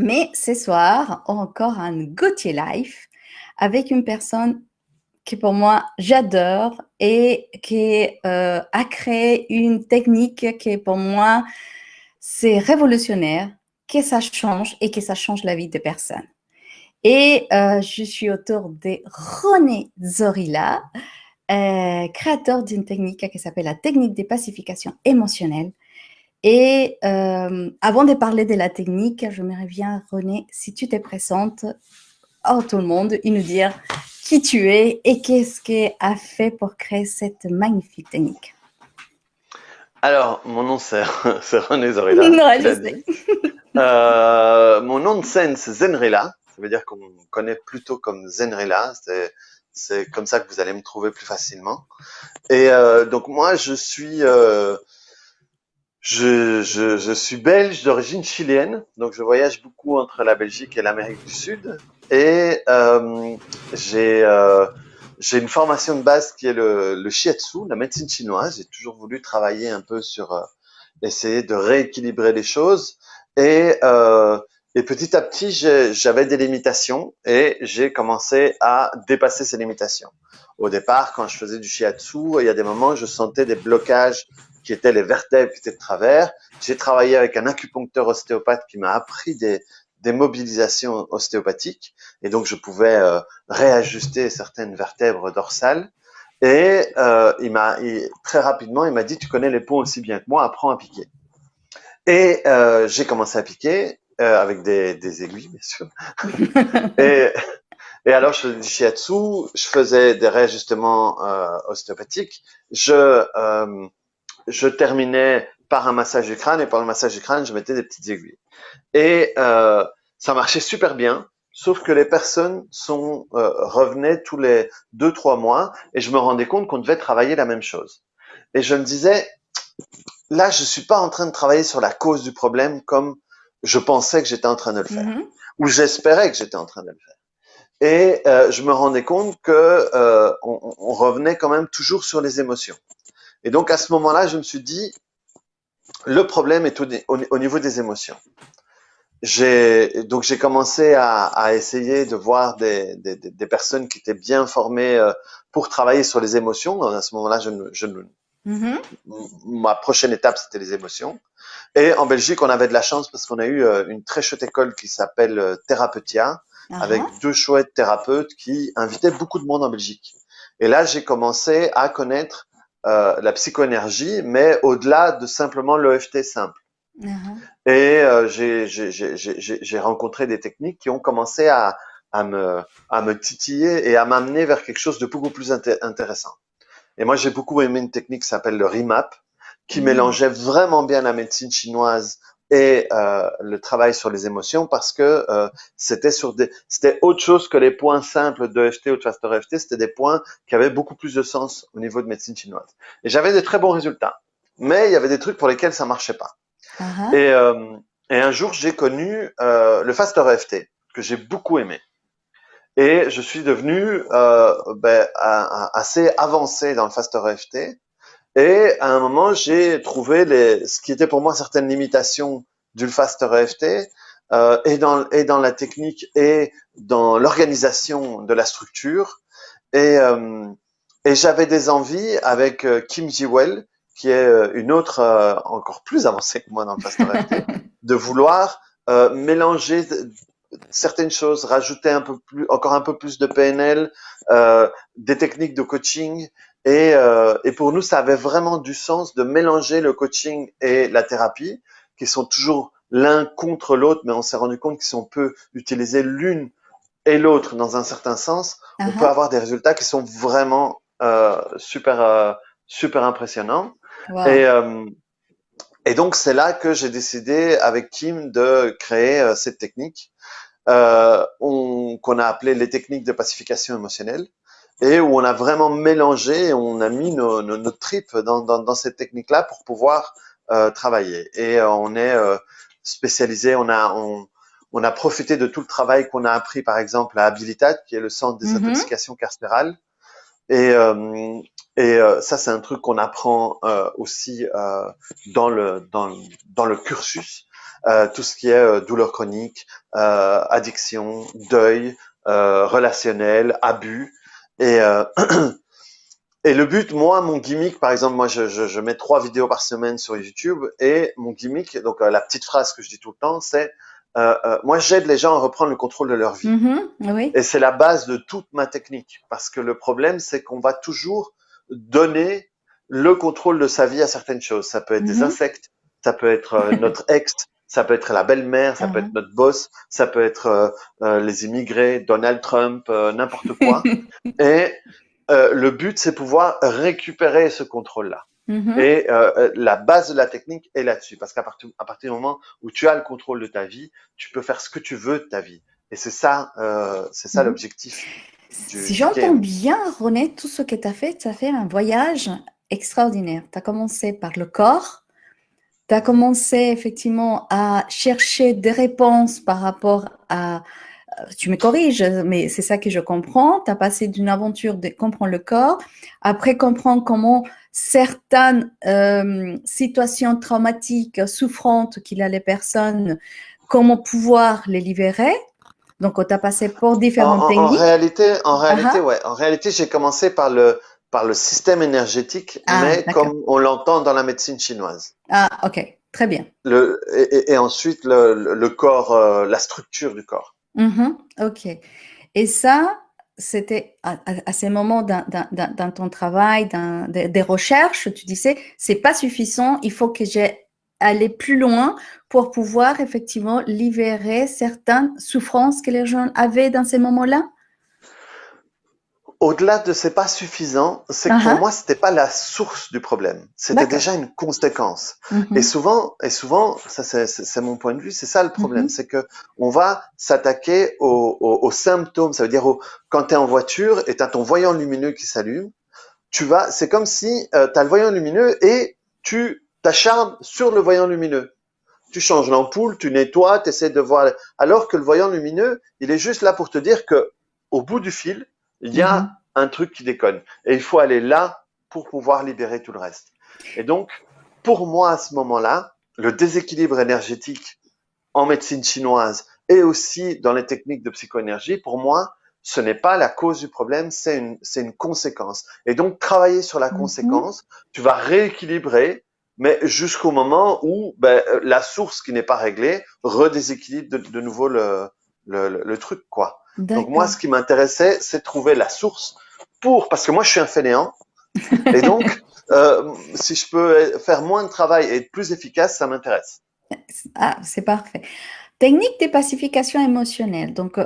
Mais ce soir, encore un Gauthier Life avec une personne qui pour moi j'adore et qui a créé une technique qui pour moi c'est révolutionnaire, que ça change et que ça change la vie des personnes. Et je suis autour de René Zorilla, créateur d'une technique qui s'appelle la technique de pacification émotionnelle. Et avant de parler de la technique, j'aimerais bien, René, si tu te présentes à tout le monde et nous dire qui tu es et qu'est-ce qui a fait pour créer cette magnifique technique. Alors, mon nom c'est c'est René Zorilla, Ouais, tu je l'as sais. dit. Mon nom de scène c'est Zenrilla, ça veut dire qu'on me connaît plutôt comme Zenrilla, c'est comme ça que vous allez me trouver plus facilement. Et donc moi je suis belge d'origine chiléenne, donc je voyage beaucoup entre la Belgique et l'Amérique du Sud. Et j'ai euh, j'ai une formation de base qui est le shiatsu, la médecine chinoise. J'ai toujours voulu travailler un peu sur essayer de rééquilibrer les choses. Et, euh, et petit à petit, j'avais des limitations et j'ai commencé à dépasser ces limitations. Au départ, quand je faisais du shiatsu, il y a des moments où je sentais des blocages qui étaient les vertèbres qui étaient de travers. J'ai travaillé avec un acupuncteur ostéopathe qui m'a appris des mobilisations ostéopathiques et donc je pouvais réajuster certaines vertèbres dorsales. Et très rapidement, il m'a dit, tu connais les ponts aussi bien que moi, apprends à piquer. Et j'ai commencé à piquer avec des aiguilles, bien sûr. Et, et alors, je faisais du shiatsu, je faisais des réajustements ostéopathiques. Je terminais par un massage du crâne et par le massage du crâne, je mettais des petites aiguilles. Et ça marchait super bien. Sauf que les personnes revenaient tous les 2, 3 mois et je me rendais compte qu'on devait travailler la même chose. Et je me disais, là, je suis pas en train de travailler sur la cause du problème comme je pensais que j'étais en train de le faire, Mhm. ou j'espérais que j'étais en train de le faire. Et je me rendais compte que on revenait quand même toujours sur les émotions. Et donc à ce moment-là, je me suis dit, le problème est au niveau des émotions. Donc j'ai commencé à essayer de voir des personnes qui étaient bien formées pour travailler sur les émotions. À ce moment-là, Mhm. ma prochaine étape, c'était les émotions. Et en Belgique, on avait de la chance parce qu'on a eu une très chouette école qui s'appelle Therapeutia, Ah, avec deux chouettes thérapeutes qui invitaient beaucoup de monde en Belgique. Et là, j'ai commencé à connaître la psychoénergie, mais au-delà de simplement l'EFT simple. ah, Et j'ai rencontré des techniques qui ont commencé à me, à me titiller et à m'amener vers quelque chose de beaucoup plus intéressant. Et moi, j'ai beaucoup aimé une technique qui s'appelle le RIMAP, qui mm. mélangeait vraiment bien la médecine chinoise et le travail sur les émotions parce que c'était autre chose que les points simples de FT ou de Faster FT, c'était des points qui avaient beaucoup plus de sens au niveau de médecine chinoise. Et j'avais des très bons résultats. Mais il y avait des trucs pour lesquels ça marchait pas. Ah, Et, un jour, j'ai connu le Faster FT, que j'ai beaucoup aimé. Et je suis devenu assez avancé dans le Faster FT. Et à un moment, j'ai trouvé ce qui était pour moi certaines limitations du Faster EFT et dans la technique et dans l'organisation de la structure. Et, euh, et j'avais des envies avec Kim Ji-wel, qui est une autre encore plus avancée que moi dans le Faster EFT, de vouloir mélanger certaines choses, rajouter encore un peu plus de PNL, des techniques de coaching. Et pour nous, ça avait vraiment du sens de mélanger le coaching et la thérapie, qui sont toujours l'un contre l'autre, mais on s'est rendu compte que si on peut utiliser l'une et l'autre dans un certain sens, on peut ah, avoir des résultats qui sont vraiment super impressionnants. Et, wow. euh, et donc, c'est là que j'ai décidé avec Kim de créer cette technique qu'on a appelé les techniques de pacification émotionnelle et où on a vraiment mélangé, on a mis nos tripes dans cette technique-là pour pouvoir travailler. Et on est spécialisé, on a profité de tout le travail qu'on a appris, par exemple, à Habilitat, qui est le centre des Mhm. intoxications carcérales. Et, ça, c'est un truc qu'on apprend aussi dans le cursus. tout ce qui est douleur chronique, addiction, deuil, relationnel, abus. Et, et le but, moi, mon gimmick, par exemple, moi, je mets 3 vidéos par semaine sur YouTube et mon gimmick, donc la petite phrase que je dis tout le temps, c'est moi, j'aide les gens à reprendre le contrôle de leur vie. Oui. Et c'est la base de toute ma technique. Parce que le problème, c'est qu'on va toujours donner le contrôle de sa vie à certaines choses. Ça peut être des insectes, ça peut être notre ex, ça peut être la belle-mère, ça peut être notre boss, ça peut être les immigrés, Donald Trump, n'importe quoi. Et le but, c'est pouvoir récupérer ce contrôle-là. Et la base de la technique est là-dessus. Parce qu'à partir du moment où tu as le contrôle de ta vie, tu peux faire ce que tu veux de ta vie. Et c'est ça l'objectif Si du j'entends game. bien, René, tout ce que tu as fait un voyage extraordinaire. Tu as commencé par le corps, tu as commencé effectivement à chercher des réponses par rapport à, tu me corriges, mais c'est ça que je comprends. Tu as passé d'une aventure de comprendre le corps, après comprendre comment certaines situations traumatiques, souffrantes qu'il a les personnes, comment pouvoir les libérer. Donc, tu as passé pour différentes En techniques. réalité, ouais. En réalité, j'ai commencé par le système énergétique, Ah, mais d'accord. comme on l'entend dans la médecine chinoise. Ah, ok, très bien. Et ensuite, le corps, la structure du corps. Ok. Et ça, c'était à ces moments dans ton travail, des recherches, tu disais, c'est pas suffisant, il faut que j'ai aller plus loin pour pouvoir effectivement libérer certaines souffrances que les gens avaient dans ces moments-là. Au-delà de c'est pas suffisant, c'est que pour Ah, moi, c'était pas la source du problème. C'était d'accord. déjà une conséquence. Mhm, Et souvent, ça c'est mon point de vue, c'est ça le problème, mhm, c'est que on va s'attaquer aux symptômes. Ça veut dire quand tu es en voiture et tu as ton voyant lumineux qui s'allume, c'est comme si tu as le voyant lumineux et tu t'acharnes sur le voyant lumineux. Tu changes l'ampoule, tu nettoies, tu essaies de voir. Alors que le voyant lumineux, il est juste là pour te dire que au bout du fil, il y a mhm. un truc qui déconne. Et il faut aller là pour pouvoir libérer tout le reste. Et donc, pour moi, à ce moment-là, le déséquilibre énergétique en médecine chinoise et aussi dans les techniques de psychoénergie, pour moi, ce n'est pas la cause du problème, c'est une conséquence. Et donc, travailler sur la Mhm. conséquence, tu vas rééquilibrer, mais jusqu'au moment où la source qui n'est pas réglée redéséquilibre de nouveau le truc, quoi. Donc moi, D'accord. ce qui m'intéressait, c'est de trouver la source parce que moi, je suis un fainéant, et donc, si je peux faire moins de travail et être plus efficace, ça m'intéresse. Ah, c'est parfait. Technique de pacification émotionnelle. Donc,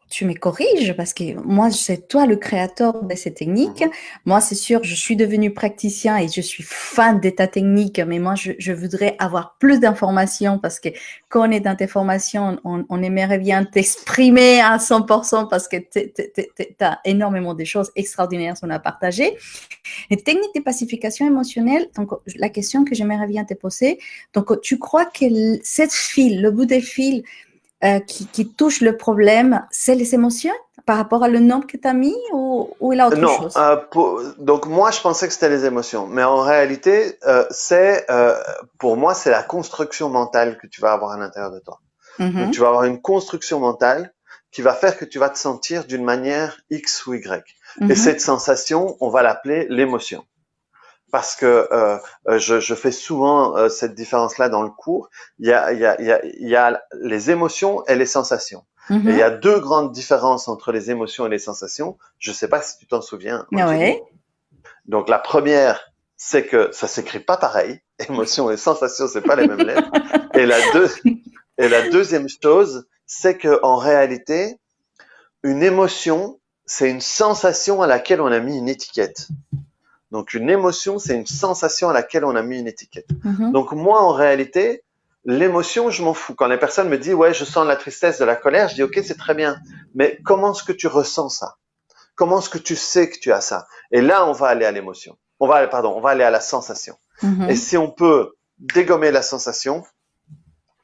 tu me corriges parce que moi, c'est toi le créateur de ces techniques. Mhm. Moi, c'est sûr, je suis devenue praticien et je suis fan de ta technique, mais moi, je voudrais avoir plus d'informations parce que quand on est dans tes formations, on aimerait bien t'exprimer à 100% parce que tu as énormément de choses extraordinaires qu'on a partagées. Les techniques de pacification émotionnelle, donc la question que j'aimerais bien te poser, donc tu crois que cette fil, le bout des fils qui touche le problème, c'est les émotions par rapport à le nom que tu as mis ou il y a autre Non, chose? donc moi je pensais que c'était les émotions, mais en réalité pour moi c'est la construction mentale que tu vas avoir à l'intérieur de toi. Donc tu Mhm, vas avoir une construction mentale qui va faire que tu vas te sentir d'une manière X ou Y. Et mhm, cette sensation, on va l'appeler l'émotion. Parce que je fais souvent cette différence-là dans le cours. Il y a les émotions et les sensations. Et il y mhm. a deux grandes différences entre les émotions et les sensations. Je ne sais pas si tu t'en souviens, Angélie. Ouais, Donc la première, c'est que ça s'écrit pas pareil. Émotion et sensation, c'est pas les mêmes lettres. Et et la deuxième chose, c'est que en réalité, une émotion, c'est une sensation à laquelle on a mis une étiquette. Donc une émotion, c'est une sensation à laquelle on a mis une étiquette. mhm. Donc moi, en réalité, l'émotion, je m'en fous. Quand les personnes me disent, ouais, je sens la tristesse, de la colère, je dis, ok, c'est très bien. Mais comment est-ce que tu ressens ça? Comment est-ce que tu sais que tu as ça? Et là, on va aller à l'émotion. On va aller à la sensation. Et Mhm. si on peut dégommer la sensation,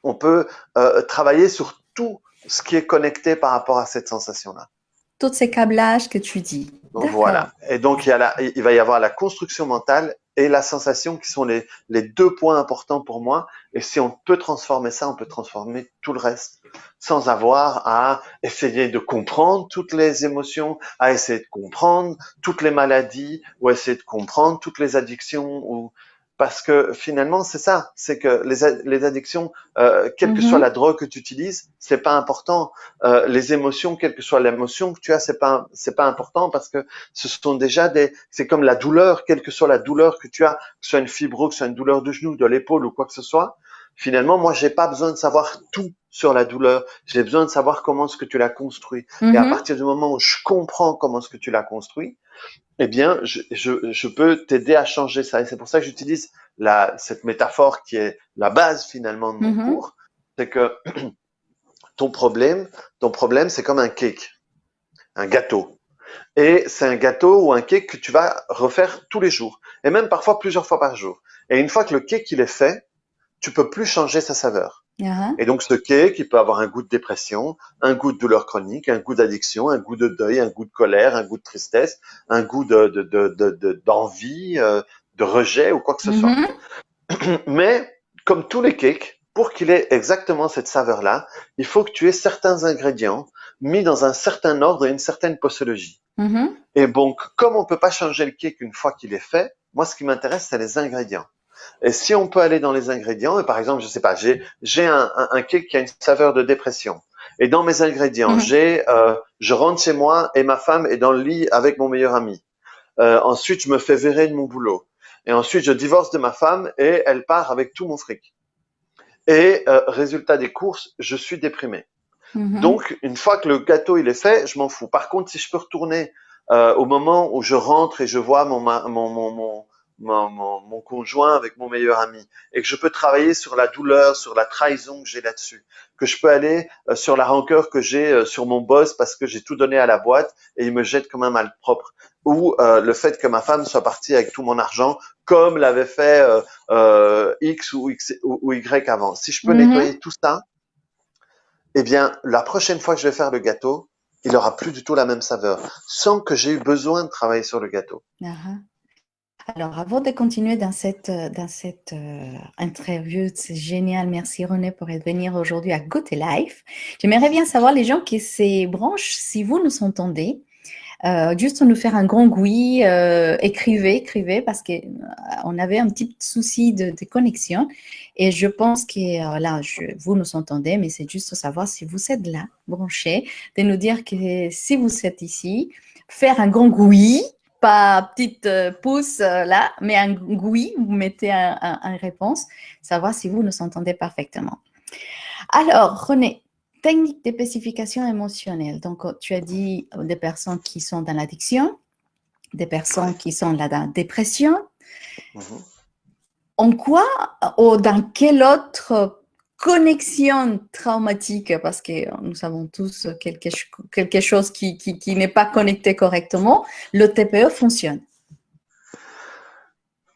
on peut travailler sur tout ce qui est connecté par rapport à cette sensation-là. Tous ces câblages que tu dis. D'accord. Voilà. Et donc, il va y avoir la construction mentale et la sensation qui sont les deux points importants pour moi. Et si on peut transformer ça, on peut transformer tout le reste sans avoir à essayer de comprendre toutes les émotions, à essayer de comprendre toutes les maladies ou essayer de comprendre toutes les addictions ou parce que finalement c'est ça, c'est que les addictions, quelle que soit la Mhm. drogue que tu utilises, c'est pas important. Les émotions, quelle que soit l'émotion que tu as, c'est pas important parce que ce sont déjà c'est comme la douleur, quelle que soit la douleur que tu as, que ce soit une fibrose, que ce soit une douleur de genou, de l'épaule ou quoi que ce soit. Finalement, moi, j'ai pas besoin de savoir tout sur la douleur. J'ai besoin de savoir comment est-ce que tu l'as construit. Et à Mhm. partir du moment où je comprends comment est-ce que tu l'as construit, eh bien, je peux t'aider à changer ça. Et c'est pour ça que j'utilise cette métaphore qui est la base finalement de mon Mhm. cours. C'est que ton problème, c'est comme un cake, un gâteau. Et c'est un gâteau ou un cake que tu vas refaire tous les jours. Et même parfois plusieurs fois par jour. Et une fois que le cake il est fait, tu peux plus changer sa saveur. Ah, Et donc ce cake, il peut avoir un goût de dépression, un goût de douleur chronique, un goût d'addiction, un goût de deuil, un goût de colère, un goût de tristesse, un goût d'envie, de rejet ou quoi que ce soit. mhm. Mais comme tous les cakes, pour qu'il ait exactement cette saveur-là, il faut que tu aies certains ingrédients mis dans un certain ordre et une certaine posologie. Mhm. Et donc, comme on peut pas changer le cake une fois qu'il est fait, moi ce qui m'intéresse, c'est les ingrédients. Et si on peut aller dans les ingrédients, et par exemple, je sais pas, j'ai un cake qui a une saveur de dépression. Et dans mes ingrédients, Mhm. je rentre chez moi et ma femme est dans le lit avec mon meilleur ami. Ensuite, je me fais virer de mon boulot. Et ensuite, je divorce de ma femme et elle part avec tout mon fric. Et résultat des courses, je suis déprimé. Mhm. Donc, une fois que le gâteau il est fait, je m'en fous. Par contre, si je peux retourner au moment où je rentre et je vois mon conjoint avec mon meilleur ami, et que je peux travailler sur la douleur, sur la trahison que j'ai là-dessus, que je peux aller sur la rancœur que j'ai sur mon boss parce que j'ai tout donné à la boîte et il me jette comme un malpropre, ou le fait que ma femme soit partie avec tout mon argent, comme l'avait fait X ou Y avant. Si je peux nettoyer Mhm. tout ça, eh bien, la prochaine fois que je vais faire le gâteau, il aura plus du tout la même saveur, sans que j'ai eu besoin de travailler sur le gâteau. Ah. Alors, avant de continuer dans cette interview, c'est génial. Merci René pour être venu aujourd'hui à Good Life. J'aimerais bien savoir les gens qui se branchent, si vous nous entendez. Juste nous faire un grand oui, écrivez, parce que on avait un petit souci de connexion. Et je pense que là, vous nous entendez, mais c'est juste savoir si vous êtes là, branchés, de nous dire que si vous êtes ici, faire un grand oui, pas petite pouce là, mais un oui, vous mettez un réponse, savoir si vous nous entendez parfaitement. Alors, René, technique de spécification émotionnelle. Donc, tu as dit des personnes qui sont dans l'addiction, des personnes Ouais. qui sont là dans la dépression. Mhm. En quoi ou dans quelle autre connexion traumatique, parce que nous savons tous quelque chose qui n'est pas connecté correctement, le TPE fonctionne.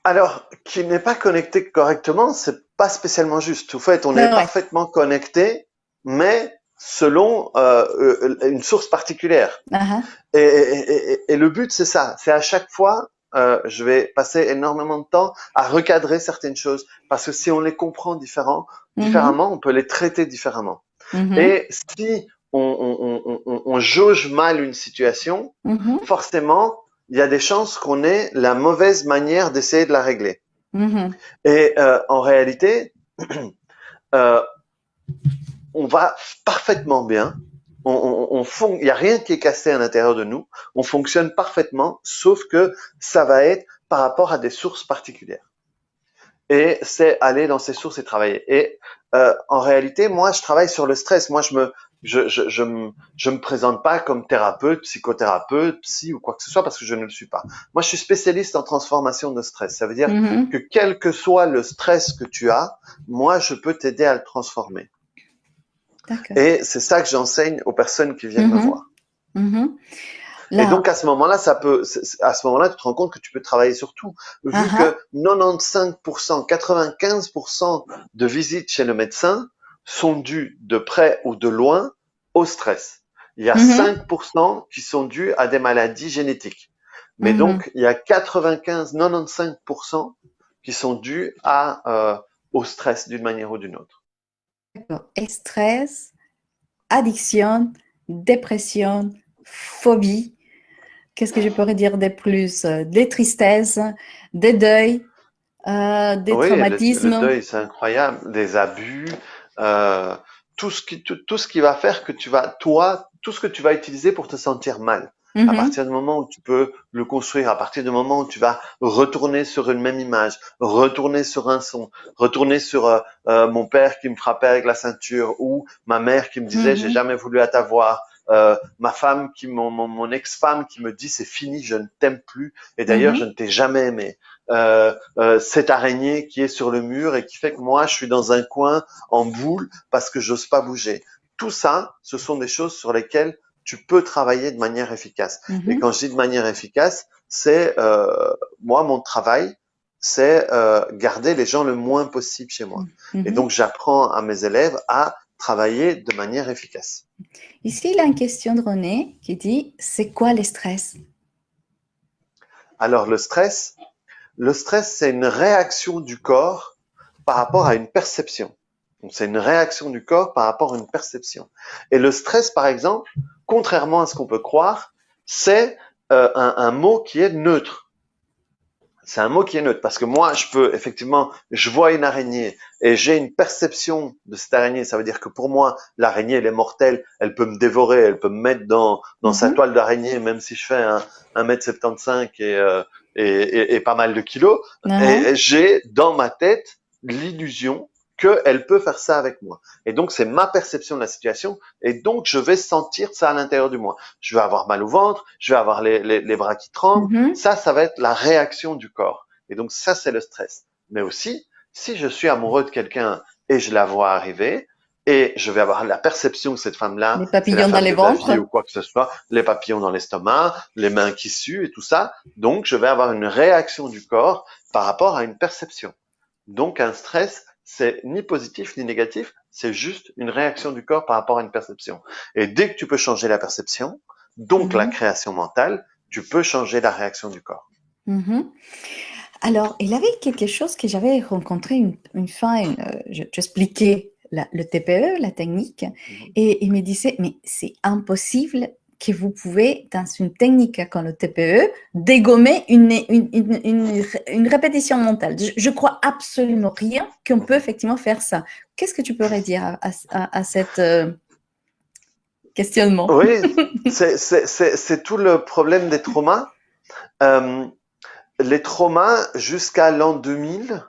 Alors, qui n'est pas connecté correctement, c'est pas spécialement juste. En fait, on est Ouais. parfaitement connecté, mais selon une source particulière. Ah, Et le but, c'est ça. C'est à chaque fois, je vais passer énormément de temps à recadrer certaines choses, parce que si on les comprend mhm, différemment, on peut les traiter différemment. mhm, Et si on jauge mal une situation, mhm, forcément, il y a des chances qu'on ait la mauvaise manière d'essayer de la régler. mhm, Et en réalité, euh, on va parfaitement bien. Il n'y a rien qui est cassé à l'intérieur de nous. On fonctionne parfaitement, sauf que ça va être par rapport à des sources particulières. Et c'est aller dans ces sources et travailler. Et en réalité, moi, je travaille sur le stress. Moi, je me présente pas comme thérapeute, psychothérapeute, psy ou quoi que ce soit parce que je ne le suis pas. Moi, je suis spécialiste en transformation de stress. Ça veut dire que mhm. quel que soit le stress que tu as, moi, je peux t'aider à le transformer. D'accord. Et c'est ça que j'enseigne aux personnes qui viennent me Mhm, voir. mhm. Et Là, donc à ce moment-là, à ce moment-là, tu te rends compte que tu peux travailler sur tout, ah, vu que ah, 95%, 95% de visites chez le médecin sont dues de près ou de loin au stress. Il y a mhm, 5% qui sont dues à des maladies génétiques. Mais Mhm. donc, il y a 95 qui sont dus au stress d'une manière ou d'une autre. D'accord. Et stress, addiction, dépression, phobie. Qu'est-ce que je pourrais dire de plus? Des tristesses, des deuils, des Oui, le traumatismes. deuil, c'est incroyable. Des abus, euh, tout ce qui va faire que tout ce que tu vas utiliser pour te sentir mal. À Mhm, partir du moment où tu peux le construire, à partir du moment où tu vas retourner sur une même image, retourner sur un son, retourner sur mon père qui me frappait avec la ceinture ou ma mère qui me disait j'ai mhm, jamais voulu à t'avoir, ma femme mon ex-femme qui me dit c'est fini, je ne t'aime plus et d'ailleurs je mhm, ne t'ai jamais aimé. Cette araignée qui est sur le mur et qui fait que moi, je suis dans un coin en boule parce que j'ose pas bouger. Tout ça, ce sont des choses sur lesquelles tu peux travailler de manière efficace. Et mhm, quand je dis de manière efficace, c'est moi, mon travail, c'est garder les gens le moins possible chez moi. Et mhm. donc, j'apprends à mes élèves à travailler de manière efficace. Ici, il y a une question de René qui dit, c'est quoi le stress? Alors, le stress, c'est une réaction du corps par rapport à une perception. Donc, c'est une réaction du corps par rapport à une perception. Et le stress, par exemple, contrairement à ce qu'on peut croire, c'est un mot qui est neutre. C'est un mot qui est neutre parce que moi, effectivement, je vois une araignée et j'ai une perception de cette araignée. Ça veut dire que pour moi, l'araignée, elle est mortelle, elle peut me dévorer, elle peut me mettre dans sa Mhm, toile d'araignée, même si je fais 1,75 m et pas mal de kilos. mhm, Et j'ai dans ma tête l'illusion qu'elle peut faire ça avec moi. Et donc, c'est ma perception de la situation. Et donc, je vais sentir ça à l'intérieur de moi. Je vais avoir mal au ventre, je vais avoir les bras qui tremblent. mhm, Ça va être la réaction du corps. Et donc ça, c'est le stress. Mais aussi, si je suis amoureux de quelqu'un et je la vois arriver, et je vais avoir la perception que cette femme-là, les c'est la papillons dans femme les de ma vie ou ventres. quoi que ce soit, les papillons dans l'estomac, les mains qui suent et tout ça. Donc, je vais avoir une réaction du corps par rapport à une perception. Donc, un stress, c'est ni positif ni négatif, c'est juste une réaction du corps par rapport à une perception. Et dès que tu peux changer la perception, donc la Mhm, création mentale, tu peux changer la réaction du corps. mhm. Alors, il avait quelque chose que j'avais rencontré une fois, j'expliquais le TPE, la technique, Mhm. et il me disait, mais c'est impossible que vous pouvez, dans une technique comme le TPE, dégommer une répétition mentale. Je crois absolument rien qu'on peut Mhm. effectivement faire ça. Qu'est-ce que tu pourrais dire à cet questionnement? Oui, c'est tout le problème des traumas. Euh, les traumas, jusqu'à l'an 2000,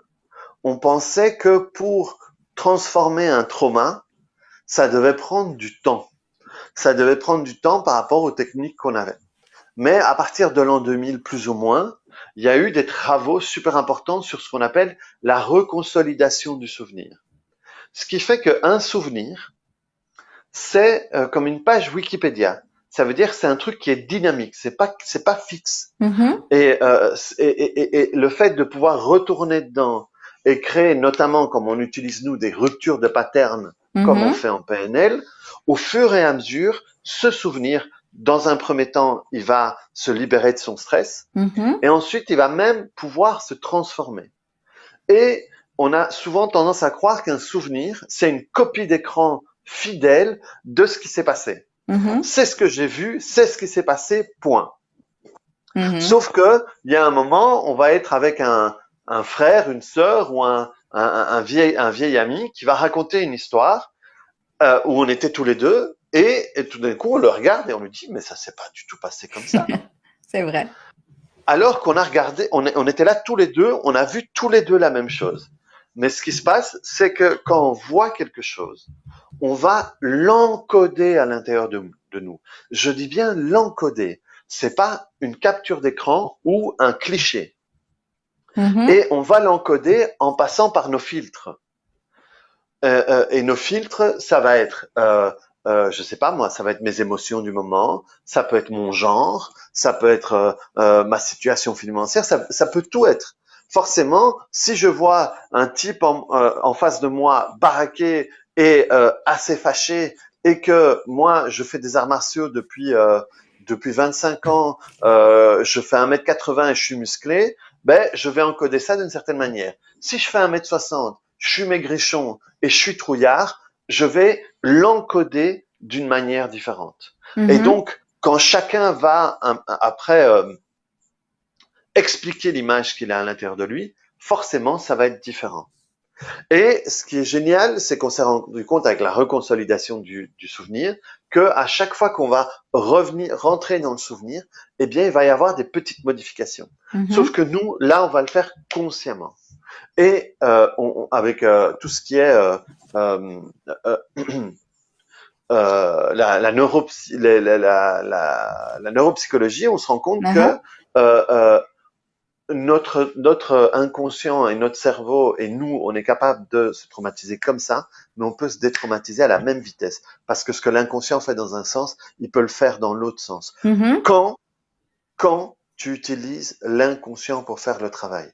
on pensait que pour transformer un trauma, ça devait prendre du temps. Ça devait prendre du temps par rapport aux techniques qu'on avait. Mais à partir de l'an 2000, plus ou moins, il y a eu des travaux super importants sur ce qu'on appelle la reconsolidation du souvenir. Ce qui fait qu'un souvenir, c'est comme une page Wikipédia. Ça veut dire que c'est un truc qui est dynamique, c'est pas fixe. Mhm, Et le fait de pouvoir retourner dedans et créer notamment, comme on utilise nous, des ruptures de patterns, comme on mhm, fait en PNL, au fur et à mesure, ce souvenir, dans un premier temps, il va se libérer de son stress mhm, et ensuite, il va même pouvoir se transformer. Et on a souvent tendance à croire qu'un souvenir, c'est une copie d'écran fidèle de ce qui s'est passé. mhm, C'est ce que j'ai vu, c'est ce qui s'est passé, point. mhm, Sauf que il y a un moment, on va être avec un frère, une sœur ou un vieil ami qui va raconter une histoire où on était tous les deux et tout d'un coup on le regarde et on lui dit mais ça s'est pas du tout passé comme ça. c'est vrai. Alors qu'on a regardé, on était là tous les deux, on a vu tous les deux la même chose. Mais ce qui se passe, c'est que quand on voit quelque chose, on va l'encoder à l'intérieur de nous. Je dis bien l'encoder. C'est pas une capture d'écran ou un cliché. Mhm, Et on va l'encoder en passant par nos filtres. Et nos filtres, ça va être, je sais pas moi, ça va être mes émotions du moment, ça peut être mon genre, ça peut être ma situation financière, ça peut tout être. Forcément, si je vois un type en face de moi baraqué et assez fâché, et que moi je fais des arts martiaux depuis 25 ans, je fais 1m80 et je suis musclé, ben, je vais encoder ça d'une certaine manière. Si je fais 1m60, je suis maigrichon et je suis trouillard, je vais l'encoder d'une manière différente. Et Mhm. donc, quand chacun va après expliquer l'image qu'il a à l'intérieur de lui, forcément, ça va être différent. Et ce qui est génial, c'est qu'on s'est rendu compte avec la reconsolidation du souvenir que à chaque fois qu'on va rentrer dans le souvenir, eh bien, il va y avoir des petites modifications. Sauf Mhm. que nous, là, on va le faire consciemment. Et avec tout ce qui est euh, la neuropsychologie, on se rend compte que Aha. euh, notre inconscient et notre cerveau et nous, on est capable de se traumatiser comme ça, mais on peut se détraumatiser à la même vitesse. Parce que ce que l'inconscient fait dans un sens, il peut le faire dans l'autre sens. Mhm. Quand, quand tu utilises l'inconscient pour faire le travail.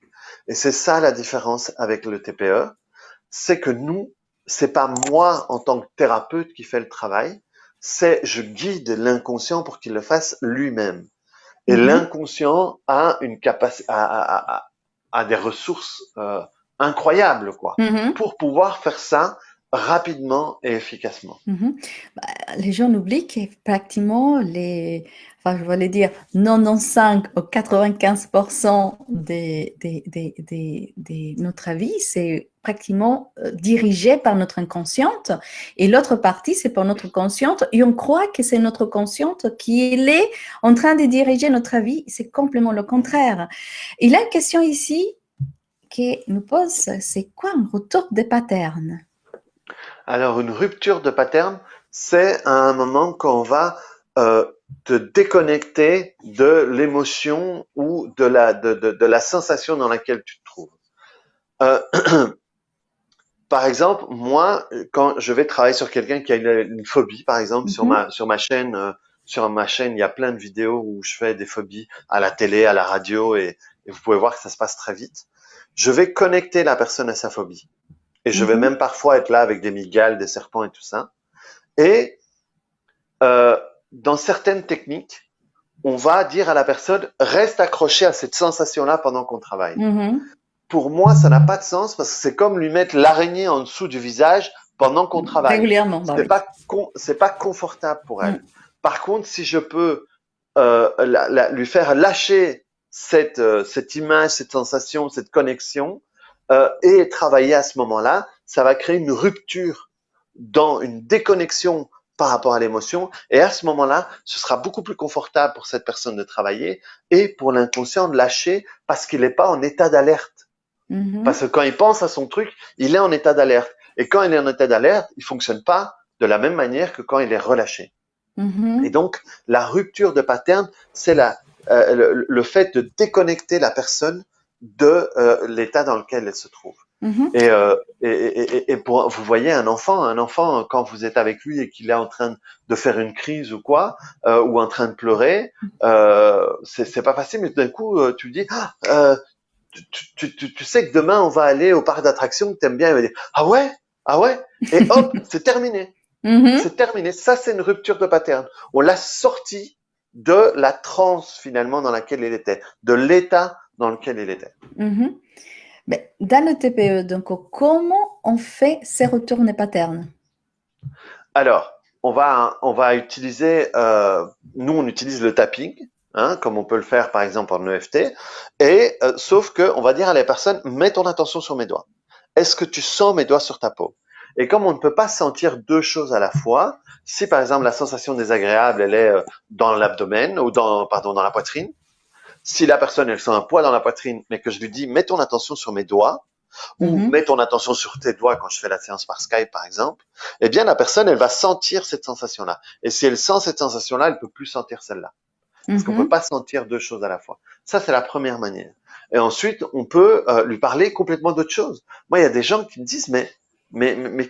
Et c'est ça la différence avec le TPE, c'est que nous, c'est pas moi en tant que thérapeute qui fait le travail, c'est je guide l'inconscient pour qu'il le fasse lui-même. Et Mhm. l'inconscient a une capacité, a des ressources incroyables, quoi, Mhm. pour pouvoir faire ça rapidement et efficacement. Mhm. Les gens oublient que pratiquement enfin, je vais dire 95 ou 95% de notre vie, c'est pratiquement dirigé par notre inconsciente. Et l'autre partie, c'est par notre consciente. Et on croit que c'est notre consciente qui est en train de diriger notre vie. C'est complètement le contraire. Il y a une question ici qui nous pose, c'est quoi un retour des patterns? Alors, une rupture de pattern, c'est à un moment quand on va euh, te déconnecter de l'émotion ou de la sensation dans laquelle tu te trouves. Euh, Par exemple, moi, quand je vais travailler sur quelqu'un qui a une phobie, par exemple, Mhm. sur ma chaîne, il y a plein de vidéos où je fais des phobies à la télé, à la radio, et vous pouvez voir que ça se passe très vite. Je vais connecter la personne à sa phobie. Et je vais Mhm. même parfois être là avec des mygales, des serpents et tout ça. Et euh, dans certaines techniques, on va dire à la personne, reste accroché à cette sensation-là pendant qu'on travaille. Mhm. Pour moi, ça n'a pas de sens parce que c'est comme lui mettre l'araignée en dessous du visage pendant qu'on travaille. Régulièrement, bah oui. C'est pas confortable pour elle. Mm. Par contre, si je peux lui faire lâcher cette image, cette sensation, cette connexion et travailler à ce moment-là, ça va créer une rupture dans une déconnexion par rapport à l'émotion. Et à ce moment-là, ce sera beaucoup plus confortable pour cette personne de travailler et pour l'inconscient de lâcher parce qu'il n'est pas en état d'alerte. Parce Mhm. que quand il pense à son truc, il est en état d'alerte. Et quand il est en état d'alerte, il fonctionne pas de la même manière que quand il est relâché. Et Mhm. donc, la rupture de pattern, c'est le fait de déconnecter la personne de l'état dans lequel elle se trouve. Mhm. Et vous voyez un enfant, quand vous êtes avec lui et qu'il est en train de faire une crise ou quoi, ou en train de pleurer, c'est pas facile, mais d'un coup, tu dis, tu sais que demain on va aller au parc d'attractions que t'aimes bien, il va dire, ah ouais, et hop, c'est terminé. Mhm. C'est terminé. Ça, c'est une rupture de pattern. On l'a sorti de la transe finalement dans laquelle il était, de l'état dans lequel il était. Mhm. Mais dans le TPE, donc, comment on fait ces retournes patternes? Alors, on va utiliser, nous on utilise le tapping, hein, comme on peut le faire par exemple en EFT, et sauf que on va dire à la personne, mets ton attention sur mes doigts. Est-ce que tu sens mes doigts sur ta peau? Et comme on ne peut pas sentir deux choses à la fois, si par exemple la sensation désagréable elle est dans l'abdomen ou dans la poitrine, si la personne elle sent un poids dans la poitrine, mais que je lui dis mets ton attention sur mes doigts, ou Mhm. mets ton attention sur tes doigts quand je fais la séance par Skype par exemple, eh bien la personne elle va sentir cette sensation-là. Et si elle sent cette sensation-là, elle peut plus sentir celle-là. Parce qu'on peut Mhm. pas sentir deux choses à la fois. Ça c'est la première manière. Et ensuite on peut lui parler complètement d'autre chose. Moi il y a des gens qui me disent mais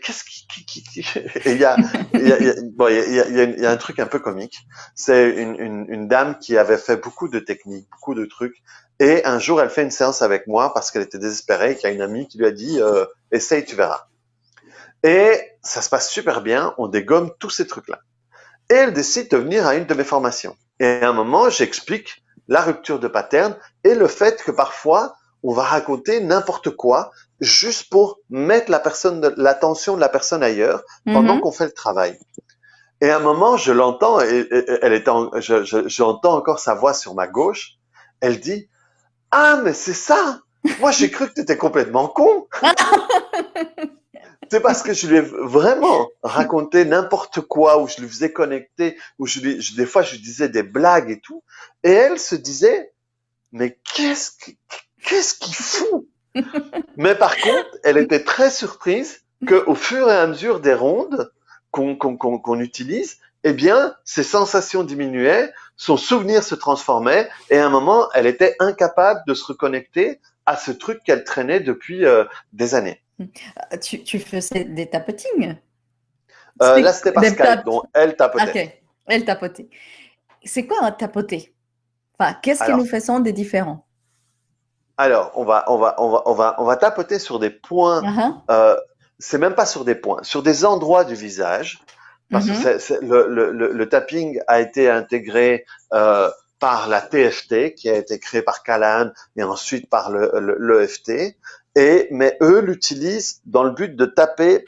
qu'est-ce et il y a un truc un peu comique. C'est une dame qui avait fait beaucoup de techniques, beaucoup de trucs. Et un jour, elle fait une séance avec moi parce qu'elle était désespérée, qu'il y a une amie qui lui a dit essaye, tu verras. Et ça se passe super bien, on dégomme tous ces trucs-là. et elle décide de venir à une de mes formations. Et à un moment, j'explique la rupture de pattern et le fait que parfois, on va raconter n'importe quoi juste pour mettre l'attention de la personne ailleurs pendant Mhm. qu'on fait le travail. Et à un moment, je l'entends, j'entends encore sa voix sur ma gauche. Elle dit, ah, mais c'est ça! Moi, j'ai cru que tu étais complètement con. C'est parce que je lui ai vraiment raconté n'importe quoi, ou je lui faisais connecter, ou des fois, je lui disais des blagues et tout. Et elle se disait, mais qu'est-ce qu'il fout? Mais par contre, elle était très surprise qu'au fur et à mesure des rondes qu'on utilise, eh bien, ses sensations diminuaient, son souvenir se transformait, et à un moment, elle était incapable de se reconnecter à ce truc qu'elle traînait depuis des années. Tu faisais des tapotines? Là, c'était par Des Skype, tap... donc elle tapotait. Ok, elle tapotait. C'est quoi un tapoter? Enfin, qu'est-ce que nous Alors, faisons de différent? on va tapoter sur des points. Ah, Euh, c'est même pas sur des points, sur des endroits du visage, parce que mhm, le tapping a été intégré par la TFT, qui a été créée par Callahan et ensuite par l'EFT. Mais eux l'utilisent dans le but de tapoter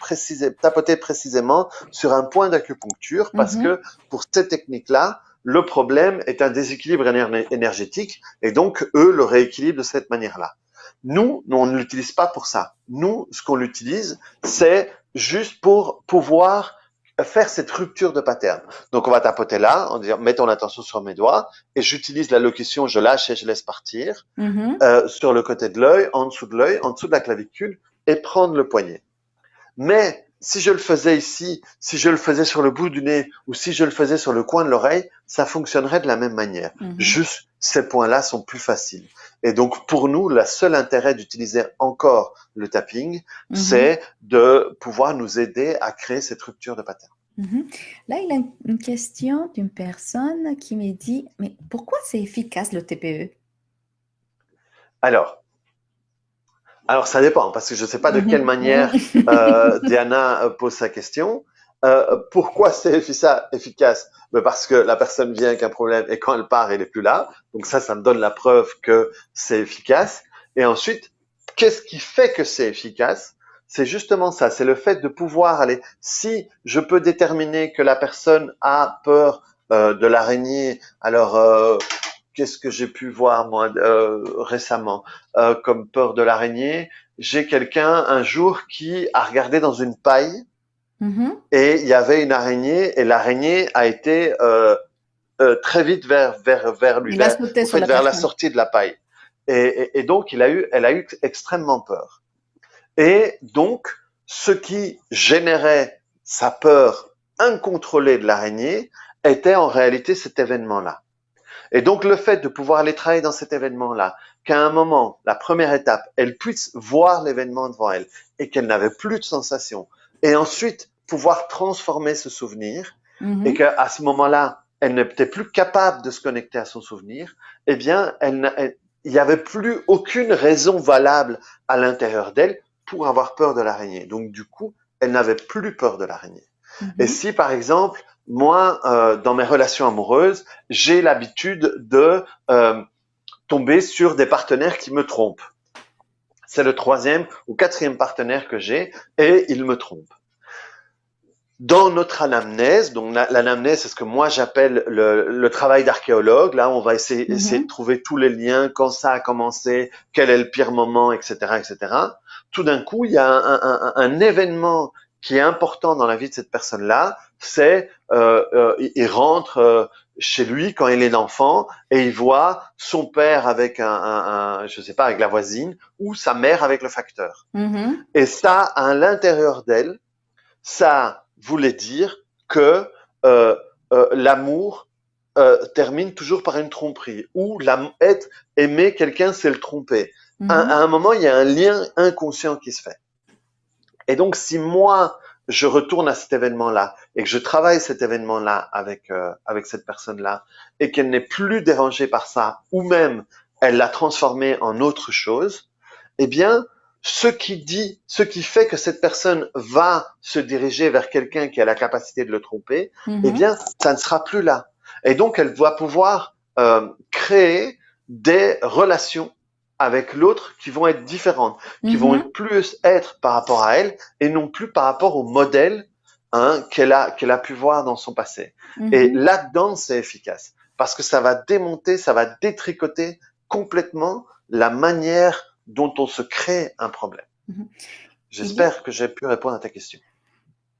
précisément sur un point d'acupuncture, parce mhm, que pour cette technique-là, le problème est un déséquilibre énergétique, et donc eux le rééquilibrent de cette manière-là. Nous, on ne l'utilise pas pour ça. Nous, ce qu'on l'utilise, c'est juste pour pouvoir faire cette rupture de pattern. Donc, on va tapoter là, en disant, mets ton attention sur mes doigts, et j'utilise la locution, je lâche et je laisse partir, mhm. sur le côté de l'œil, en dessous de la clavicule, et prendre le poignet. Mais si je le faisais ici, si je le faisais sur le bout du nez ou si je le faisais sur le coin de l'oreille, ça fonctionnerait de la même manière. Mhm, Juste, ces points-là sont plus faciles. Et donc, pour nous, le seul intérêt d'utiliser encore le tapping, mhm, c'est de pouvoir nous aider à créer cette rupture de pattern. mhm. Là, il y a une question d'une personne qui me dit, mais pourquoi c'est efficace le TPE? Alors, Alors, ça dépend, parce que je ne sais pas de quelle Mhm, manière mhm. Diana pose sa question. Pourquoi c'est efficace? Ben parce que la personne vient avec un problème et quand elle part, elle n'est plus là. Donc ça me donne la preuve que c'est efficace. Et ensuite, qu'est-ce qui fait que c'est efficace? C'est justement ça, c'est le fait de pouvoir aller. Si je peux déterminer que la personne a peur de l'araignée, alors qu'est-ce que j'ai pu voir moi récemment comme peur de l'araignée? J'ai quelqu'un un jour qui a regardé dans une paille Mhm. et il y avait une araignée et l'araignée a été très vite vers lui, Il a sauté au sur fait la vers la personne. sortie de la paille. Et donc elle a eu extrêmement peur. Et donc ce qui générait sa peur incontrôlée de l'araignée était en réalité cet événement-là. Et donc le fait de pouvoir aller travailler dans cet événement-là, qu'à un moment, la première étape, elle puisse voir l'événement devant elle et qu'elle n'avait plus de sensation, et ensuite pouvoir transformer ce souvenir, et Mhm, qu'à ce moment-là, elle n'était plus capable de se connecter à son souvenir, eh bien, il n'y avait plus aucune raison valable à l'intérieur d'elle pour avoir peur de l'araignée. Donc du coup, elle n'avait plus peur de l'araignée. Et mhm, si, par exemple, moi, dans mes relations amoureuses, j'ai l'habitude de tomber sur des partenaires qui me trompent. C'est le troisième ou quatrième partenaire que j'ai et il me trompe. Dans notre anamnèse, donc l'anamnèse, c'est ce que moi j'appelle le travail d'archéologue. Là, on va essayer de mhm, trouver tous les liens, quand ça a commencé, quel est le pire moment, etc., etc. Tout d'un coup, il y a un événement qui est important dans la vie de cette personne-là. C'est il rentre chez lui quand il est enfant et il voit son père avec je sais pas, avec la voisine ou sa mère avec le facteur. mhm, Et ça, à l'intérieur d'elle, ça voulait dire que l'amour termine toujours par une tromperie, ou être aimer quelqu'un, c'est le tromper. À mhm, un moment, il y a un lien inconscient qui se fait. Et donc, si moi, je retourne à cet événement-là et que je travaille cet événement-là avec cette personne-là et qu'elle n'est plus dérangée par ça, ou même elle l'a transformé en autre chose, eh bien, ce qui fait que cette personne va se diriger vers quelqu'un qui a la capacité de le tromper, eh Mhm. bien, ça ne sera plus là. Et donc, elle va pouvoir créer des relations avec l'autre qui vont être différentes, qui vont Mhm. plus être par rapport à elle et non plus par rapport au modèle qu'elle a pu voir dans son passé. Et Mhm. là-dedans, c'est efficace parce que ça va démonter, ça va détricoter complètement la manière dont on se crée un problème. Mhm. Il y a, J'espère que j'ai pu répondre à ta question.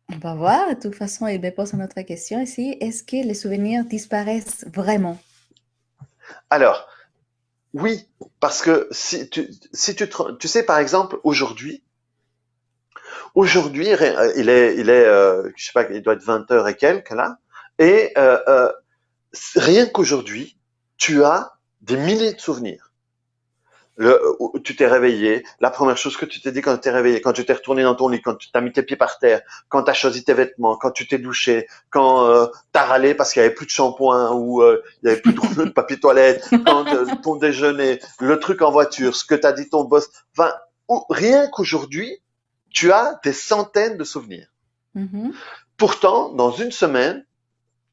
on va voir, de toute façon, il me pose une autre question ici. Est-ce que les souvenirs disparaissent vraiment? Alors, oui, parce que tu sais, par exemple, aujourd'hui, je sais pas, il doit être 20 heures et quelques là, et rien qu'aujourd'hui, tu as des milliers de souvenirs. Tu t'es réveillé, la première chose que tu t'es dit quand tu t'es réveillé, quand tu t'es retourné dans ton lit, quand tu t'as mis tes pieds par terre, quand tu as choisi tes vêtements, quand tu t'es douché, quand tu as râlé parce qu'il y avait plus de shampoing ou il y avait plus de rouleau de papier toilette, quand ton déjeuner, le truc en voiture, ce que t'as dit ton boss, enfin, rien qu'aujourd'hui, tu as des centaines de souvenirs. Mhm. Pourtant, dans une semaine,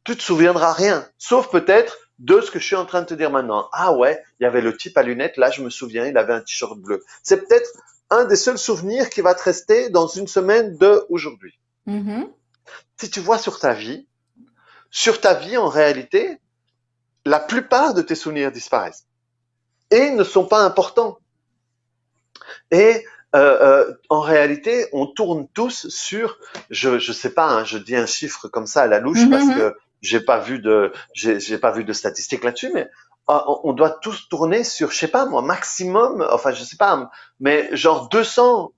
tu te souviendras rien, sauf peut-être de ce que je suis en train de te dire maintenant. Ah ouais, il y avait le type à lunettes, là je me souviens, il avait un t-shirt bleu. C'est peut-être un des seuls souvenirs qui va te rester dans une semaine de aujourd'hui. Mhm. Si tu vois sur ta vie en réalité, la plupart de tes souvenirs disparaissent et ne sont pas importants. Et en réalité, on tourne tous sur, je sais pas, hein, je dis un chiffre comme ça à la louche parce Mhm. que j'ai pas vu de statistiques là-dessus, mais on doit tous tourner sur, je sais pas moi, maximum, enfin je sais pas, mais genre 200,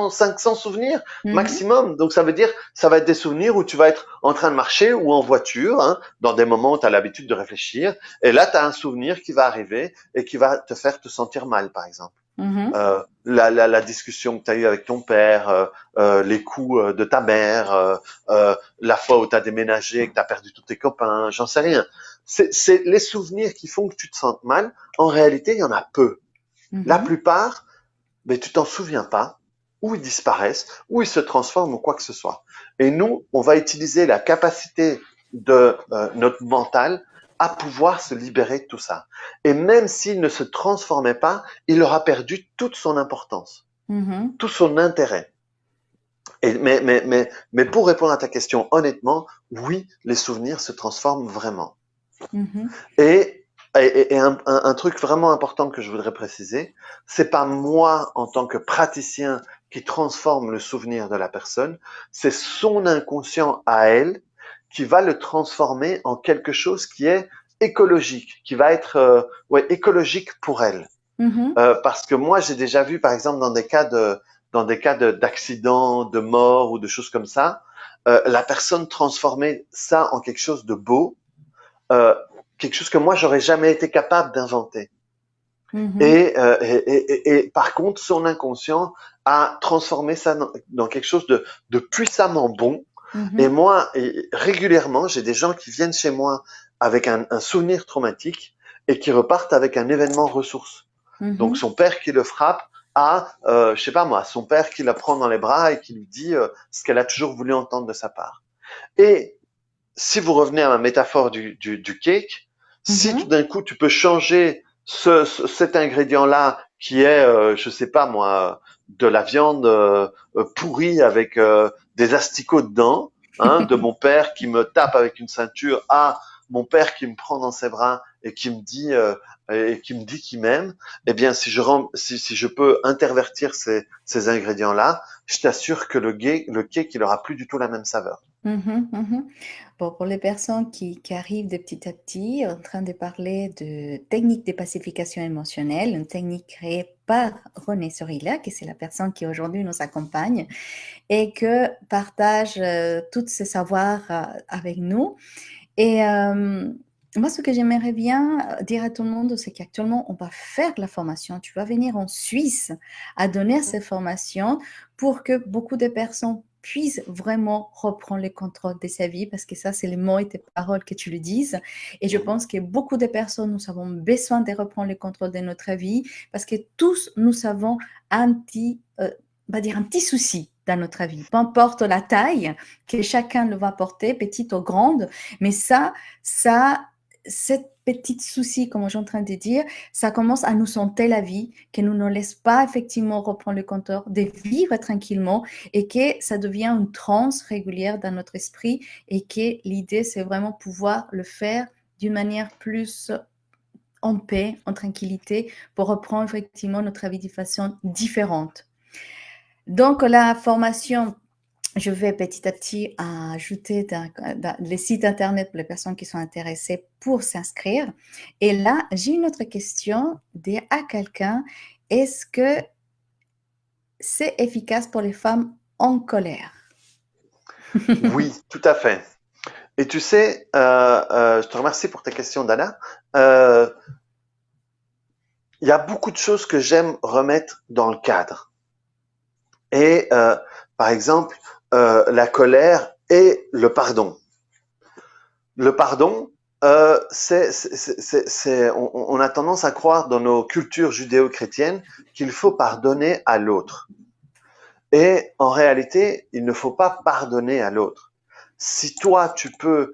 500 souvenirs Mhm. maximum. Donc ça veut dire, ça va être des souvenirs où tu vas être en train de marcher ou en voiture, hein, dans des moments où tu as l'habitude de réfléchir, et là tu as un souvenir qui va arriver et qui va te faire te sentir mal, par exemple. Mhm. La discussion que tu as eue avec ton père, les coups de ta mère, la fois où tu as déménagé et que tu as perdu tous tes copains, j'en sais rien. C'est les souvenirs qui font que tu te sens mal. En réalité, il y en a peu. La Mhm. plupart, mais tu t'en souviens pas, ou ils disparaissent, ou ils se transforment ou quoi que ce soit. Et nous, on va utiliser la capacité de notre mental à pouvoir se libérer de tout ça. Et même s'il ne se transformait pas, il aura perdu toute son importance, Mhm. tout son intérêt. Mais pour répondre à ta question, honnêtement, oui, les souvenirs se transforment vraiment. Mhm. Et, un truc vraiment important que je voudrais préciser, c'est pas moi en tant que praticien qui transforme le souvenir de la personne, c'est son inconscient à elle qui va le transformer en quelque chose qui est écologique, qui va être ouais, écologique pour elle. Mhm. Parce que moi, j'ai déjà vu, par exemple, dans des cas d'accident, de mort ou de choses comme ça, la personne transformer ça en quelque chose de beau, euh, quelque chose que moi j'aurais jamais été capable d'inventer. Mhm. Et par contre, son inconscient a transformé ça dans quelque chose de puissamment bon. Et Mhm. moi, régulièrement, j'ai des gens qui viennent chez moi avec un souvenir traumatique et qui repartent avec un événement ressource. Donc Mhm. son père qui le frappe à, je sais pas moi, son père qui la prend dans les bras et qui lui dit ce qu'elle a toujours voulu entendre de sa part. Et si vous revenez à ma métaphore du cake, si tout Mhm. d'un coup tu peux changer cet ingrédient-là qui est, je sais pas moi, de la viande pourrie avec des asticots dedans, hein, de mon père qui me tape avec une ceinture à mon père qui me prend dans ses bras et qui me dit qu'il m'aime, eh bien si je peux intervertir ces ingrédients-là, je t'assure que le cake il aura plus du tout la même saveur. Mhm. Mhm. Bon, pour les personnes qui arrivent de petit à petit, en train de parler de technique de pacification émotionnelle, une technique créée par René Sorilla, qui c'est la personne qui aujourd'hui nous accompagne et que partage tous ses savoirs avec nous. Et moi, ce que j'aimerais bien dire à tout le monde, c'est qu'actuellement, on va faire la formation. Tu vas venir en Suisse à donner ces formations pour que beaucoup de personnes puisse vraiment reprendre le contrôle de sa vie, parce que ça, c'est les mots et tes paroles que tu le dises. Et je pense que beaucoup de personnes, nous avons besoin de reprendre le contrôle de notre vie, parce que tous, nous avons un petit, on va dire un petit souci dans notre vie. Peu importe la taille que chacun le va porter, petite ou grande, mais cette petite souci, comme je suis en train de dire, ça commence à nous hanter la vie, que nous ne laisse pas effectivement reprendre le compteur, de vivre tranquillement et que ça devient une transe régulière dans notre esprit et que l'idée, c'est vraiment pouvoir le faire d'une manière plus en paix, en tranquillité, pour reprendre effectivement notre vie de façon différente. Donc, la formation, je vais petit à petit ajouter les sites internet pour les personnes qui sont intéressées pour s'inscrire. Et là, j'ai une autre question à quelqu'un. Est-ce que c'est efficace pour les femmes en colère? Oui, tout à fait. Et tu sais, je te remercie pour ta question, Dana. Il y a beaucoup de choses que j'aime remettre dans le cadre. Et par exemple, la colère et le pardon. Le pardon, on a tendance à croire dans nos cultures judéo-chrétiennes qu'il faut pardonner à l'autre. Et en réalité, il ne faut pas pardonner à l'autre. Si toi, tu peux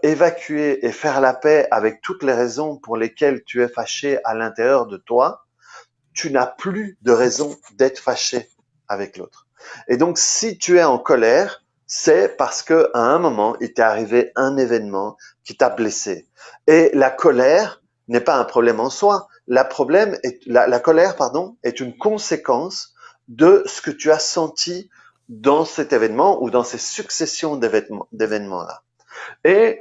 évacuer et faire la paix avec toutes les raisons pour lesquelles tu es fâché à l'intérieur de toi, tu n'as plus de raison d'être fâché avec l'autre. Et donc, si tu es en colère, c'est parce que à un moment, il t'est arrivé un événement qui t'a blessé. Et la colère n'est pas un problème en soi. La colère, pardon, est une conséquence de ce que tu as senti dans cet événement ou dans ces successions d'événements-là. Et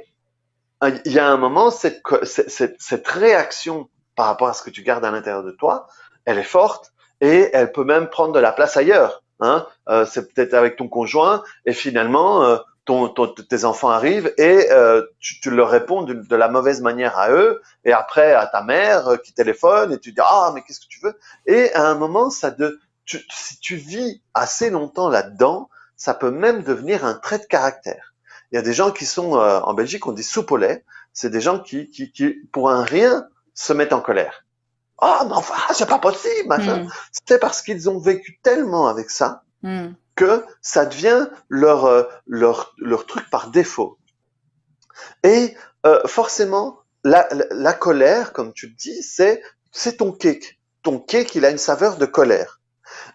il y a un moment, cette réaction par rapport à ce que tu gardes à l'intérieur de toi, elle est forte et elle peut même prendre de la place ailleurs. Hein. C'est peut-être avec ton conjoint et finalement, tes enfants arrivent et tu leur réponds de la mauvaise manière à eux et après à ta mère qui téléphone et tu dis « Ah, mais qu'est-ce que tu veux ?» Et à un moment, si tu vis assez longtemps là-dedans, ça peut même devenir un trait de caractère. Il y a des gens qui sont, en Belgique, on dit soupe au lait. C'est des gens qui, pour un rien, se mettent en colère. Ah, mais enfin, c'est pas possible, machin. C'est parce qu'ils ont vécu tellement avec ça que ça devient leur truc par défaut. Et forcément, la colère, comme tu le dis, c'est ton cake. Ton cake, il a une saveur de colère.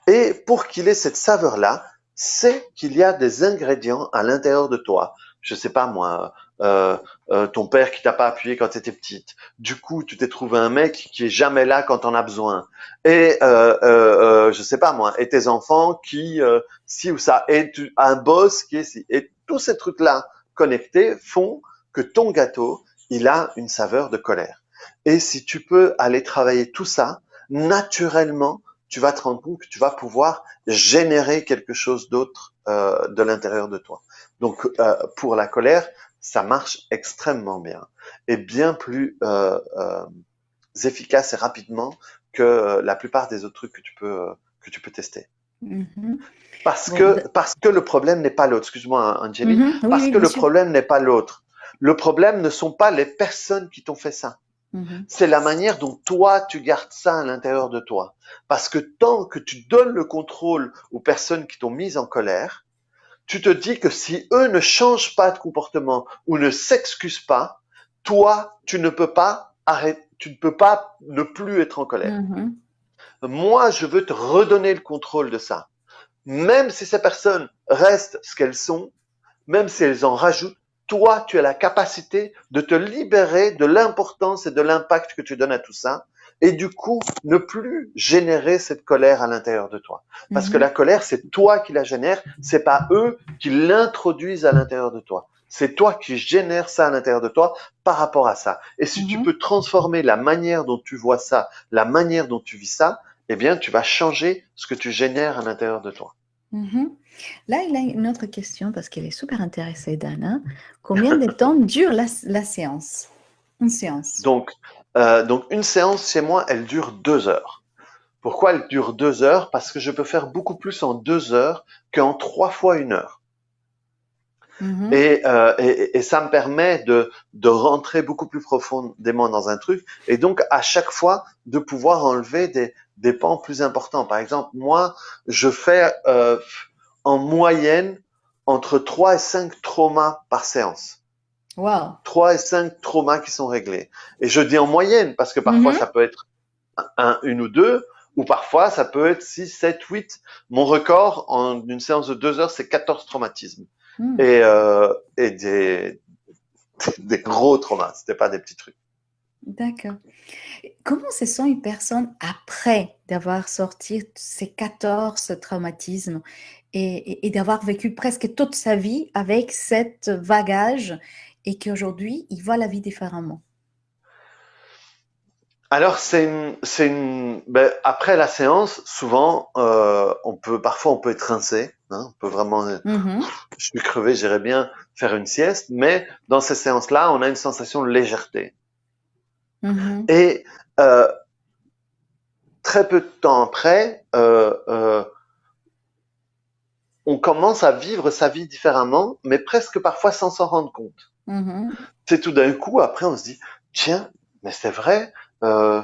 Et pour qu'il ait cette saveur-là, c'est qu'il y a des ingrédients à l'intérieur de toi. Je sais pas moi, ton père qui t'a pas appuyé quand tu étais petite. Du coup, tu t'es trouvé un mec qui est jamais là quand on a besoin. Et je sais pas moi, et tes enfants qui si ou ça, et un boss qui est si. Et tous ces trucs-là connectés font que ton gâteau, il a une saveur de colère. Et si tu peux aller travailler tout ça, naturellement, tu vas te rendre compte que tu vas pouvoir générer quelque chose d'autre de l'intérieur de toi. Donc, pour la colère, ça marche extrêmement bien et bien plus efficace et rapidement que la plupart des autres trucs que tu peux tester. Parce que le problème n'est pas l'autre. Excuse-moi, Angéline. Oui, Parce oui, que bien le sûr. problème n'est pas l'autre. Le problème ne sont pas les personnes qui t'ont fait ça. C'est la manière dont toi, tu gardes ça à l'intérieur de toi. Parce que tant que tu donnes le contrôle aux personnes qui t'ont mis en colère, tu te dis que si eux ne changent pas de comportement ou ne s'excusent pas, toi, tu ne peux pas arrêter, tu ne peux pas ne plus être en colère. Moi, je veux te redonner le contrôle de ça. Même si ces personnes restent ce qu'elles sont, même si elles en rajoutent, toi, tu as la capacité de te libérer de l'importance et de l'impact que tu donnes à tout ça, et du coup, ne plus générer cette colère à l'intérieur de toi. Parce que la colère, c'est toi qui la génères, c'est pas eux qui l'introduisent à l'intérieur de toi. C'est toi qui génères ça à l'intérieur de toi par rapport à ça. Et si tu peux transformer la manière dont tu vois ça, la manière dont tu vis ça, eh bien, tu vas changer ce que tu génères à l'intérieur de toi. Là, il a une autre question parce qu'elle est super intéressée, Dana. Combien de temps dure la séance? Une séance. Donc, une séance chez moi, elle dure 2 heures. Pourquoi elle dure 2 heures? Parce que je peux faire beaucoup plus en 2 heures qu'en 3 fois 1 heure. Mhm. Et ça me permet de rentrer beaucoup plus profondément dans un truc et donc à chaque fois de pouvoir enlever des pans plus importants. Par exemple, moi, je fais en moyenne entre 3 et 5 traumas par séance. Wow. 3 et 5 traumas qui sont réglés. Et je dis en moyenne parce que parfois Mhm. ça peut être une ou deux, ou parfois ça peut être 6, 7, 8. Mon record en une séance de 2 heures, c'est 14 traumatismes. Mm. Et des gros traumas, c'était pas des petits trucs. D'accord. Comment se sent une personne après d'avoir sorti ces 14 traumatismes et d'avoir vécu presque toute sa vie avec cet bagage et qu'aujourd'hui, il voit la vie différemment? Alors ben, après la séance, souvent, parfois on peut être rincé, hein, on peut vraiment, Mhm. je suis crevé, j'irais bien faire une sieste, mais dans ces séances-là, on a une sensation de légèreté. Mhm. Et euh, très peu de temps après, on commence à vivre sa vie différemment, mais presque parfois sans s'en rendre compte. Mhm. C'est tout d'un coup, après, on se dit, tiens, mais c'est vrai. Euh,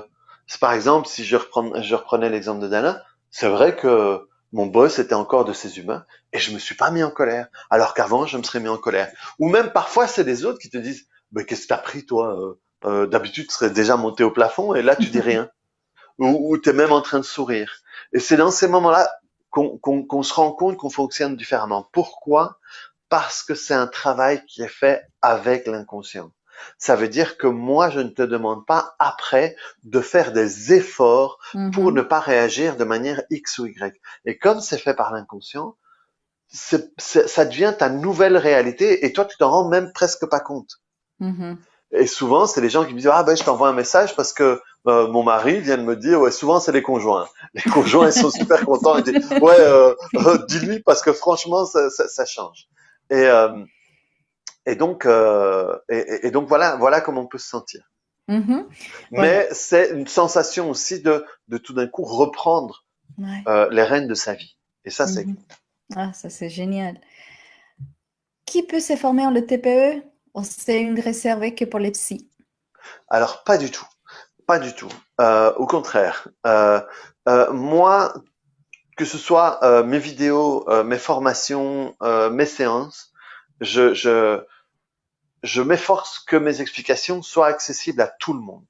c'est par exemple, si je reprenais l'exemple de Dana, c'est vrai que mon boss était encore de ses humains et je me suis pas mis en colère, alors qu'avant, je me serais mis en colère. Ou même parfois, c'est des autres qui te disent, mais qu'est-ce que t'as pris, toi? D'habitude, tu serais déjà monté au plafond et là, tu dis rien. Ou tu es même en train de sourire. Et c'est dans ces moments-là qu'on se rend compte qu'on fonctionne différemment. Pourquoi? Parce que c'est un travail qui est fait avec l'inconscient. Ça veut dire que moi, je ne te demande pas après de faire des efforts pour ne Mhm. pas réagir de manière X ou Y. Et comme c'est fait par l'inconscient, ça devient ta nouvelle réalité et toi, tu t'en rends même presque pas compte. Mhm. Et souvent, c'est les gens qui me disent, ah ben, je t'envoie un message parce que mon mari vient de me dire, ouais, souvent, c'est les conjoints. Les conjoints, ils sont super contents. Ils disent, ouais, dis-lui parce que franchement, ça change. Et, euh, et donc voilà comment on peut se sentir. Mhm. Voilà. Mais c'est une sensation aussi de tout d'un coup reprendre Ouais. les rênes de sa vie. Et ça, c'est Mhm. Ah, ça c'est génial. Qui peut se former en le TPE? Ou c'est une réservée que pour les psys? alors pas du tout, pas du tout. Au contraire, moi, que ce soit mes vidéos, mes formations, mes séances, je, je, je m'efforce que mes explications soient accessibles à tout le monde.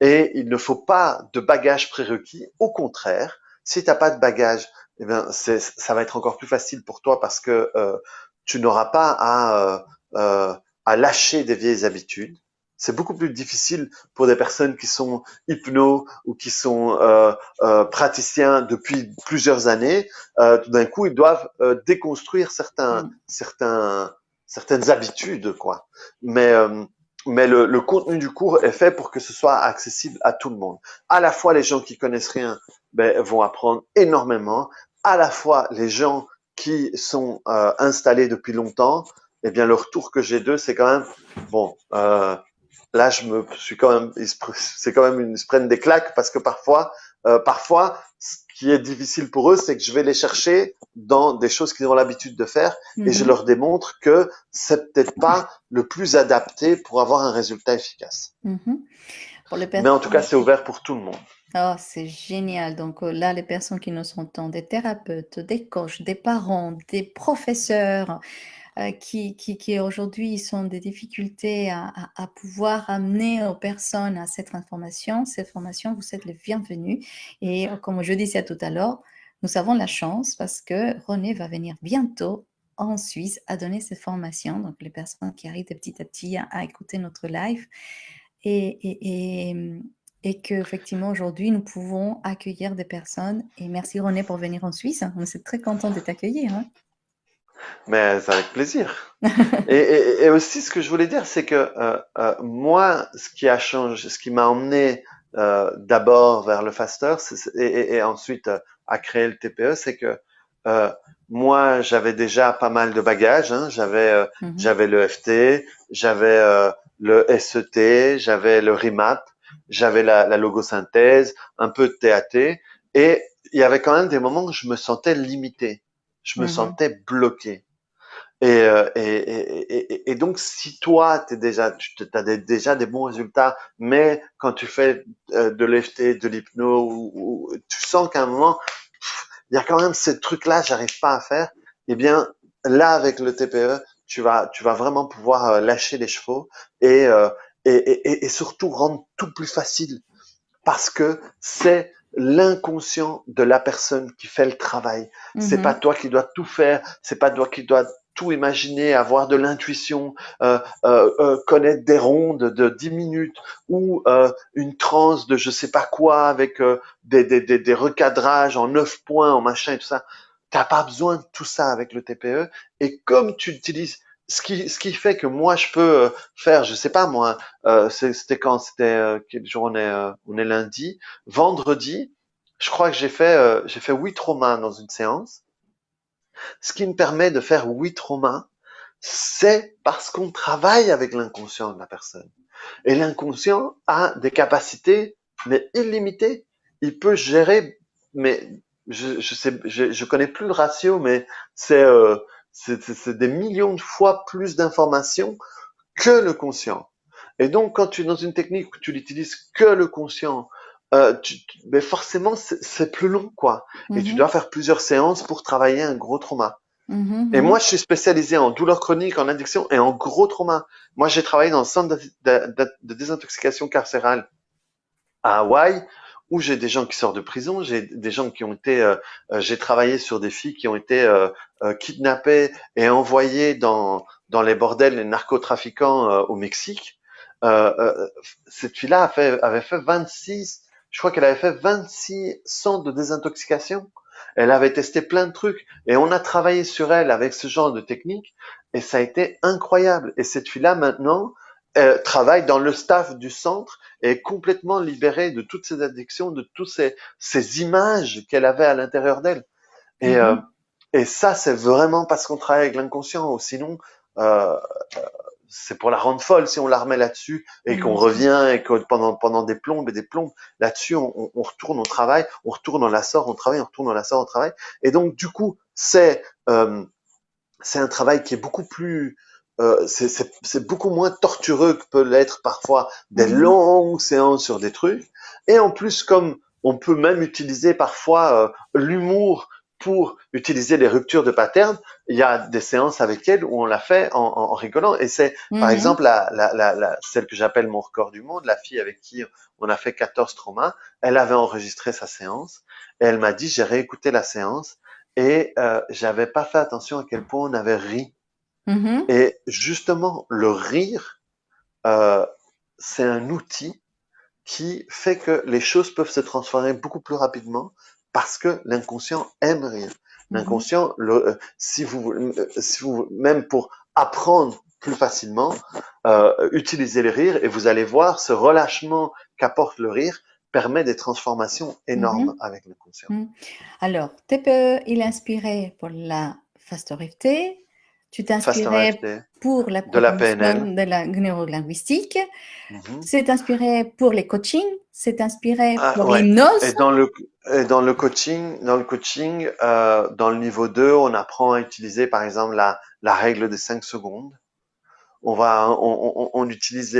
Et il ne faut pas de bagage prérequis. Au contraire, si tu n'as pas de bagage, eh bien, ça va être encore plus facile pour toi parce que tu n'auras pas à lâcher des vieilles habitudes. C'est beaucoup plus difficile pour des personnes qui sont hypno ou qui sont praticiens depuis plusieurs années. Tout d'un coup, ils doivent déconstruire Mm. certaines habitudes, quoi. Mais mais le contenu du cours est fait pour que ce soit accessible à tout le monde. À la fois les gens qui connaissent rien ben, vont apprendre énormément. À la fois les gens qui sont installés depuis longtemps, eh bien le retour que j'ai d'eux, c'est quand même bon. Là, je me suis quand même, c'est quand même ils se prennent des claques parce que parfois, ce qui est difficile pour eux, c'est que je vais les chercher dans des choses qu'ils ont l'habitude de faire et je Mhm. leur démontre que c'est peut-être pas le plus adapté pour avoir un résultat efficace. Mhm. Pour les Mais en tout cas, personnes. c'est ouvert pour tout le monde. Oh, c'est génial. Donc là, les personnes qui nous entendent, des thérapeutes, des coachs, des parents, des professeurs, qui aujourd'hui sont des difficultés à pouvoir amener aux personnes à cette formation, vous êtes les bienvenus. Et comme je disais tout à l'heure, nous avons la chance parce que René va venir bientôt en Suisse à donner cette formation. Donc les personnes qui arrivent de petit à petit à écouter notre live et, et, et, et qu'effectivement aujourd'hui nous pouvons accueillir des personnes. Et merci René pour venir en Suisse. On est très content de t'accueillir, hein. Mais c'est avec plaisir. Et aussi, ce que je voulais dire, c'est que moi, ce qui a changé, ce qui m'a emmené d'abord vers le faster et ensuite à créer le TPE, c'est que euh, moi, j'avais déjà pas mal de bagages. Hein. Mhm. J'avais le FT, j'avais le SET, j'avais le RIMAP. j'avais la logosynthèse, un peu de TAT, et il y avait quand même des moments où je me sentais limité, je me Mhm. sentais bloqué. Et donc, si toi, tu as déjà des bons résultats, mais quand tu fais de l'EFT, de l'hypno, tu sens qu'à un moment, il y a quand même ce truc-là, j'arrive pas à faire, eh bien, là, avec le TPE, tu vas vraiment pouvoir lâcher les chevaux et, euh, et surtout rendre tout plus facile parce que c'est l'inconscient de la personne qui fait le travail. C'est pas Mhm. toi qui dois tout faire, c'est pas toi qui dois tout imaginer, avoir de l'intuition, connaître des rondes de 10 minutes ou une transe de je sais pas quoi avec des recadrages en 9 points, en machin et tout ça. T'as pas besoin de tout ça avec le TPE. Et comme tu utilises ce qui fait que moi je peux faire, je sais pas moi, c'était quand? C'était quel jour on est lundi. Vendredi, je crois que j'ai fait 8 traumas dans une séance. Ce qui me permet de faire 8 traumas, c'est parce qu'on travaille avec l'inconscient de la personne. Et l'inconscient a des capacités, mais illimitées. Il peut gérer, mais je connais plus le ratio, mais c'est c'est des millions de fois plus d'informations que le conscient. Et donc, quand tu es dans une technique où tu n'utilises que le conscient, mais forcément, c'est plus long, quoi. Et tu dois Mhm. faire plusieurs séances pour travailler un gros trauma. Mhm. Et moi, Mhm. je suis spécialisé en douleurs chroniques, en addiction et en gros trauma. Moi, j'ai travaillé dans le centre de désintoxication carcérale à Hawaï, où j'ai des gens qui sortent de prison, j'ai des gens qui ont été, j'ai travaillé sur des filles qui ont été kidnappées et envoyées dans les bordels, les narcotrafiquants au Mexique. Euh, euh, cette fille-là avait fait 26, je crois qu'elle avait fait 26 centres de désintoxication. Elle avait testé plein de trucs et on a travaillé sur elle avec ce genre de technique et ça a été incroyable. Et cette fille-là maintenant travaille dans le staff du centre est complètement libérée de toutes ces addictions, de toutes ces images qu'elle avait à l'intérieur d'elle. Et, euh, Mhm. et ça, c'est vraiment parce qu'on travaille avec l'inconscient. Ou sinon, euh, c'est pour la rendre folle si on la remet là-dessus et qu'on Bien sûr. revient et que pendant des plombes et des plombes, là-dessus, on retourne au travail, on retourne, on la sort, on travaille, on retourne, on la sort, on travaille. Et donc, du coup, c'est un travail qui est beaucoup plus c'est beaucoup moins tortureux que peut l'être parfois des Mhm. longues séances sur des trucs. Et en plus, comme on peut même utiliser parfois l'humour pour utiliser les ruptures de pattern, il y a des séances avec elle où on l'a fait en rigolant. Et c'est, par Mhm. exemple, celle que j'appelle mon record du monde, la fille avec qui on a fait 14 traumas, elle avait enregistré sa séance et elle m'a dit, j'ai réécouté la séance et j'avais pas fait attention à quel point on avait ri. Mhm. Et justement, le rire, euh, c'est un outil qui fait que les choses peuvent se transformer beaucoup plus rapidement parce que l'inconscient aime rire. Mhm. L'inconscient, si vous, même pour apprendre plus facilement, utilisez le rire et vous allez voir ce relâchement qu'apporte le rire permet des transformations énormes Mhm. avec l'inconscient. Mhm. Alors, TPE, il est inspiré pour la fastorité, tu Faster t'inspirais AFT, pour la de la programmation PNL. de la neurolinguistique, Mhm. c'est inspiré pour les coachings, c'est inspiré Ah, pour ouais. l'hypnose. Et dans le coaching, dans le niveau 2, on apprend à utiliser par exemple la règle des 5 secondes. On utilise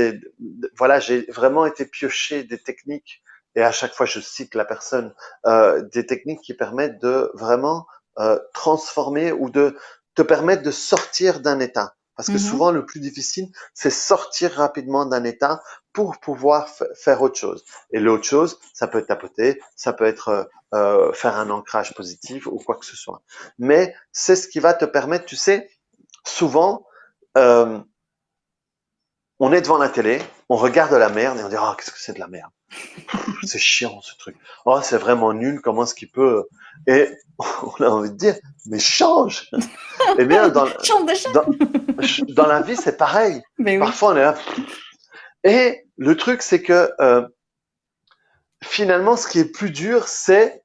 voilà, j'ai vraiment été piocher des techniques et à chaque fois je cite la personne, des techniques qui permettent de vraiment transformer ou de te permettre de sortir d'un état. Parce que Mhm. souvent le plus difficile, c'est sortir rapidement d'un état pour pouvoir faire autre chose. Et l'autre chose, ça peut être tapoter, ça peut être faire un ancrage positif ou quoi que ce soit. Mais c'est ce qui va te permettre, tu sais, souvent, euh, on est devant la télé, on regarde la merde et on dit ah qu'est-ce que c'est de la merde, c'est chiant ce truc, oh c'est vraiment nul, comment est-ce qu'il peut et on a envie de dire mais change. Eh bien Chante de chat. dans, dans la vie c'est pareil, Ben oui. parfois on est là et le truc c'est que finalement ce qui est plus dur c'est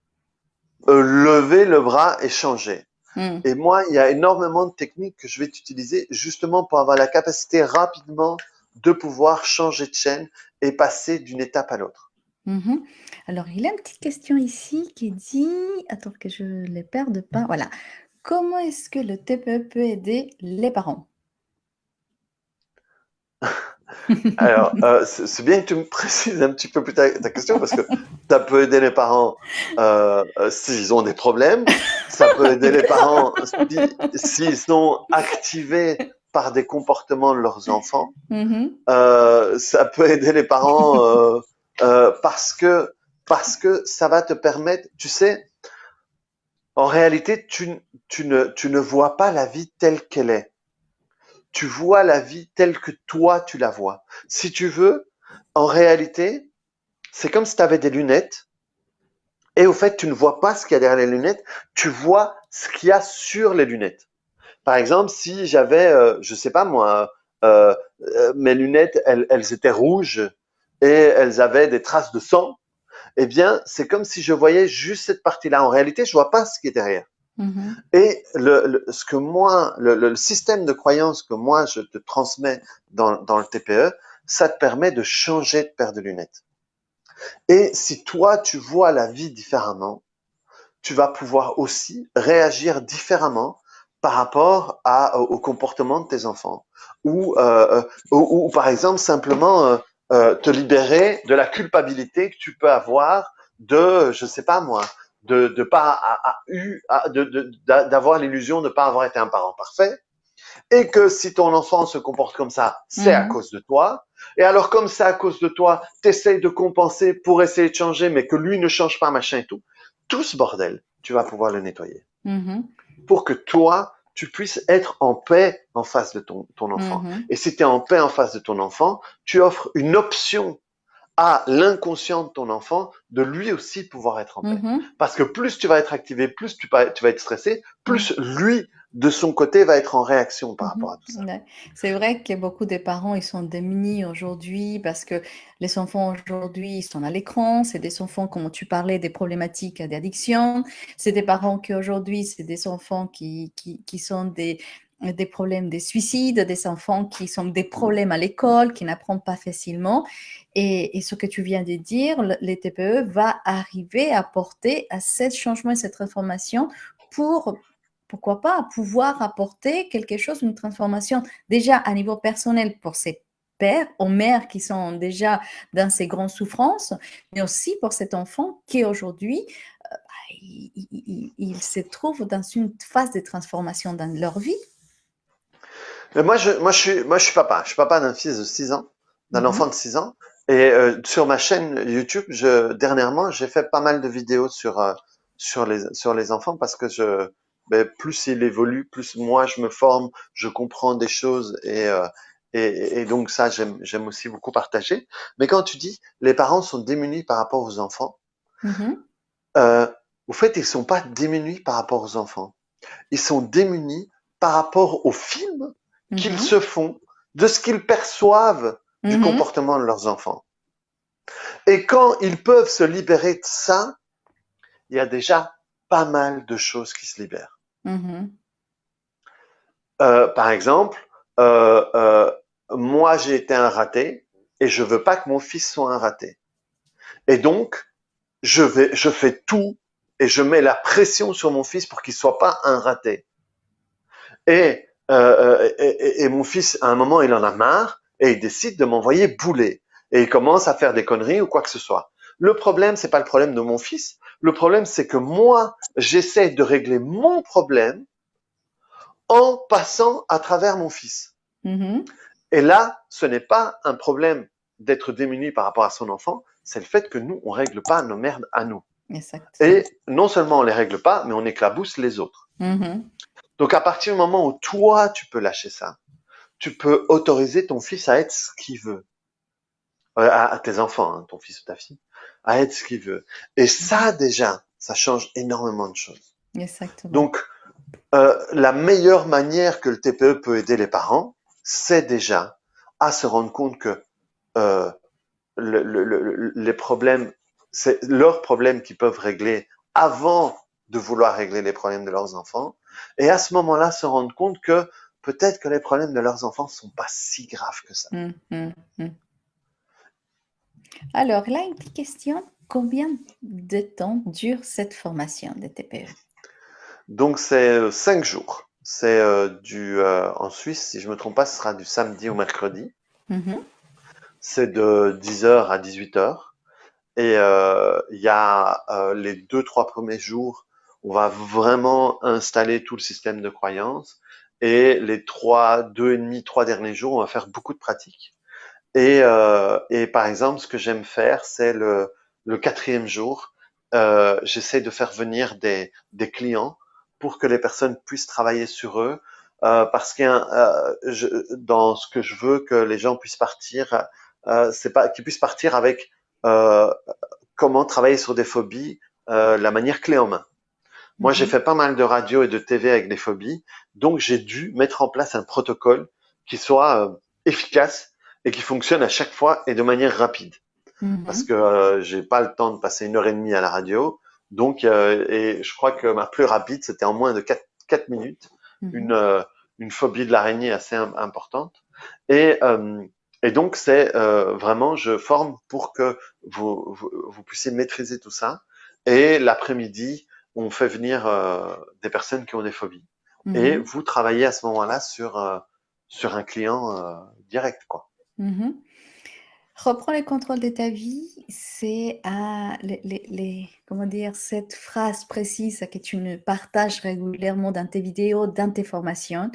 lever le bras et changer. Mm. Et moi, il y a énormément de techniques que je vais utiliser justement pour avoir la capacité rapidement de pouvoir changer de chaîne et passer d'une étape à l'autre. Mhm. Alors, il y a une petite question ici qui dit, attends que je ne les perde pas, voilà. Comment est-ce que le TPE peut aider les parents? Alors, c'est bien que tu me précises un petit peu plus ta question parce que ça peut aider les parents s'ils ont des problèmes, ça peut aider les parents s'ils sont activés par des comportements de leurs enfants, Mhm. ça peut aider les parents parce que ça va te permettre, tu sais, en réalité, tu ne vois pas la vie telle qu'elle est. Tu vois la vie telle que toi tu la vois. Si tu veux, en réalité, c'est comme si tu avais des lunettes et au fait, tu ne vois pas ce qu'il y a derrière les lunettes, tu vois ce qu'il y a sur les lunettes. Par exemple, si j'avais, je sais pas moi, euh, mes lunettes, elles étaient rouges et elles avaient des traces de sang, eh bien, c'est comme si je voyais juste cette partie-là. En réalité, je vois pas ce qui est derrière. Mhm. Et ce que moi, le système de croyance que moi je te transmets dans le TPE, ça te permet de changer de paire de lunettes. Et si toi, tu vois la vie différemment, tu vas pouvoir aussi réagir différemment par rapport au comportement de tes enfants. Ou par exemple, simplement te libérer de la culpabilité que tu peux avoir de, je sais pas moi, de pas d'avoir l'illusion de ne pas avoir été un parent parfait, et que si ton enfant se comporte comme ça, c'est à Mhm. cause de toi. Et alors, comme c'est à cause de toi, t'essayes de compenser pour essayer de changer, mais que lui ne change pas, machin et tout. Tout ce bordel, tu vas pouvoir le nettoyer. Mhm. Pour que toi, tu puisses être en paix en face de ton enfant. Mhm. Et si tu es en paix en face de ton enfant, tu offres une option à l'inconscient de ton enfant de lui aussi pouvoir être en paix. Mhm. Parce que plus tu vas être activé, plus tu vas être stressé, Mhm. plus lui, de son côté, va être en réaction par rapport à tout ça. Mhm. Ouais. C'est vrai que beaucoup de parents, ils sont démunis aujourd'hui parce que les enfants aujourd'hui, ils sont à l'écran. C'est des enfants, comme tu parlais, des problématiques d'addiction. C'est des parents qui aujourd'hui, c'est des enfants qui sont des problèmes des suicides, des enfants qui sont des problèmes à l'école, qui n'apprennent pas facilement. Et ce que tu viens de dire, les TPE va arriver à porter à ce changement et cette transformation pour pourquoi pas pouvoir apporter quelque chose, une transformation déjà à niveau personnel pour ses pères ou mères qui sont déjà dans ces grandes souffrances, mais aussi pour cet enfant qui aujourd'hui, il se trouve dans une phase de transformation dans leur vie. Mais moi, je suis papa. Je suis papa d'un fils de 6 ans, d'un enfant Mhm, de 6 ans. Et sur ma chaîne YouTube, dernièrement, j'ai fait pas mal de vidéos sur les enfants parce que plus il évolue, plus moi je me forme, je comprends des choses et donc ça, j'aime aussi beaucoup partager. Mais quand tu dis les parents sont démunis par rapport aux enfants, mhm, euh, au fait, ils sont pas démunis par rapport aux enfants. Ils sont démunis par rapport aux films qu'ils mhm, se font de ce qu'ils perçoivent du mhm, comportement de leurs enfants. Et quand ils peuvent se libérer de ça, il y a déjà pas mal de choses qui se libèrent. mhm, Par exemple, euh, euh, moi j'ai été un raté et je veux pas que mon fils soit un raté. Et donc, je fais tout et je mets la pression sur mon fils pour qu'il soit pas un raté. Et mon fils, à un moment, il en a marre et il décide de m'envoyer bouler. Et il commence à faire des conneries ou quoi que ce soit. Le problème, c'est pas le problème de mon fils. Le problème, c'est que moi, j'essaie de régler mon problème en passant à travers mon fils. mhm. Et là, ce n'est pas un problème d'être démuni par rapport à son enfant, c'est le fait que nous, on règle pas nos merdes à nous. Exactement. Et non seulement on les règle pas, mais on éclabousse les autres. Mhm, Donc à partir du moment où toi, tu peux lâcher ça, tu peux autoriser ton fils à être ce qu'il veut, à tes enfants, hein, ton fils ou ta fille, à être ce qu'il veut. Et mhm. ça, déjà, ça change énormément de choses. Exactement. Donc, la meilleure manière que le TPE peut aider les parents, c'est déjà à se rendre compte que euh, les problèmes, c'est leurs problèmes qu'ils peuvent régler avant de vouloir régler les problèmes de leurs enfants. Et à ce moment-là, se rendre compte que peut-être que les problèmes de leurs enfants sont pas si graves que ça. mm, mm, mm. Alors, là, une petite question. Combien de temps dure cette formation de TPE? Donc c'est 5 jours. C'est en Suisse, si je me trompe pas, ce sera du samedi au mercredi. Mhm, C'est de 10 heures à 18 heures. Et il y a les 2, 3 premiers jours, on va vraiment installer tout le système de croyance. Et les 2 et demi, 3 derniers jours, on va faire beaucoup de pratiques. Et par exemple, ce que j'aime faire, c'est le 4e jour, j'essaie de faire venir des clients pour que les personnes puissent travailler sur eux, parce que dans ce que je veux que les gens puissent partir, c'est pas qu'ils puissent partir avec euh, comment travailler sur des phobies, la manière clé en main. Moi, j'ai mhm, fait pas mal de radio et de TV avec des phobies, donc j'ai dû mettre en place un protocole qui soit efficace et qui fonctionne à chaque fois et de manière rapide. Parce mhm, que j'ai pas le temps de passer 1 heure et demie à la radio, donc et je crois que ma plus rapide, c'était en moins de 4 minutes, une, mhm, euh, une phobie de l'araignée assez importante. Et, euh, et donc, c'est vraiment, je forme pour que vous puissiez maîtriser tout ça. Et l'après-midi, on fait venir des personnes qui ont des phobies. Et mhm, vous travaillez à ce moment-là sur un client direct, quoi. mhm. Reprends le contrôle de ta vie, c'est comment dire, cette phrase précise que tu nous partages régulièrement dans tes vidéos, dans tes formations.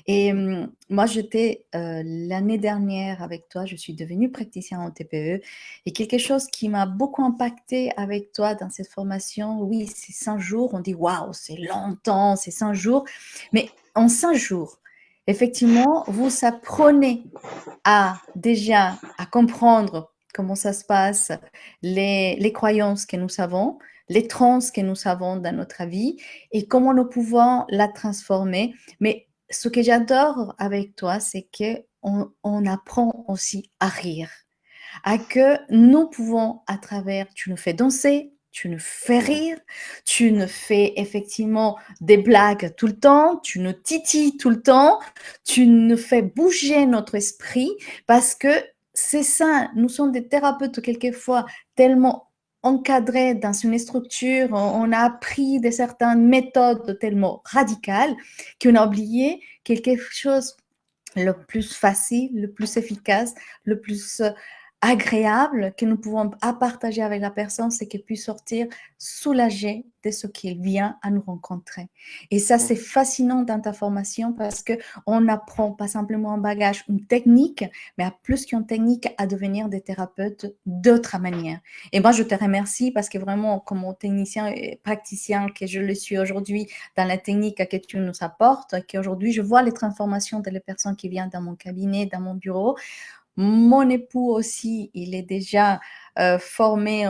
Et Mhm, moi, j'étais l'année dernière avec toi, je suis devenue praticien en TPE. Et quelque chose qui m'a beaucoup impacté avec toi dans cette formation, oui, c'est 5 jours. On dit, waouh, c'est longtemps, c'est 5 jours. Mais en 5 jours, effectivement, vous apprenez à déjà à comprendre comment ça se passe, les croyances que nous avons, les trans que nous avons dans notre vie et comment nous pouvons la transformer. Mais ce que j'adore avec toi, c'est que on apprend aussi à rire, à que nous pouvons à travers, tu nous fais danser, tu nous fais mhm, rire, tu nous fais effectivement des blagues tout le temps, tu nous titilles tout le temps, tu nous fais bouger notre esprit parce que c'est ça, nous sommes des thérapeutes quelquefois tellement encadrés dans une structure, on a appris de certaines méthodes tellement radicales qu'on a oublié quelque chose le plus facile, le plus efficace, le plus agréable que nous pouvons à partager avec la personne, c'est qu'elle puisse sortir soulagée de ce qu'il vient à nous rencontrer. Et ça, c'est mhm, fascinant dans ta formation parce que on apprend pas simplement un bagage, une technique, mais à plus qu'une technique, à devenir des thérapeutes d'autres manières. Et moi, je te remercie parce que vraiment, comme technicien et praticien que je le suis aujourd'hui, dans la technique que tu nous apportes, qu'aujourd'hui, je vois les transformations de les personnes qui viennent dans mon cabinet, dans mon bureau. Mon époux aussi, il est déjà formé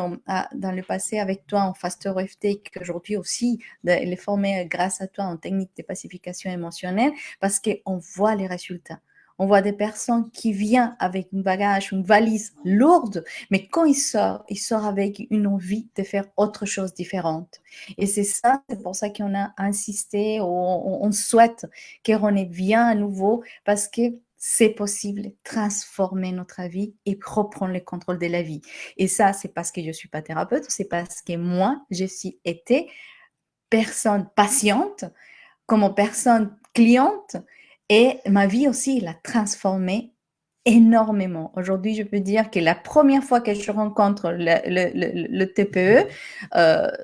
dans le passé avec toi en Faster EFT, qu'aujourd'hui aussi, il est formé grâce à toi en technique de pacification émotionnelle, parce qu'on voit les résultats. On voit des personnes qui viennent avec un bagage, une valise lourde, mais quand il sort avec une envie de faire autre chose différente. Et c'est ça, c'est pour ça qu'on a insisté, on souhaite qu'on est bien à nouveau, parce que c'est possible de transformer notre vie et reprendre le contrôle de la vie. Et ça, c'est parce que je ne suis pas thérapeute, c'est parce que moi, je suis été personne patiente, comme personne cliente, et ma vie aussi, il a transformé énormément. Aujourd'hui, je peux dire que la première fois que je rencontre le TPE,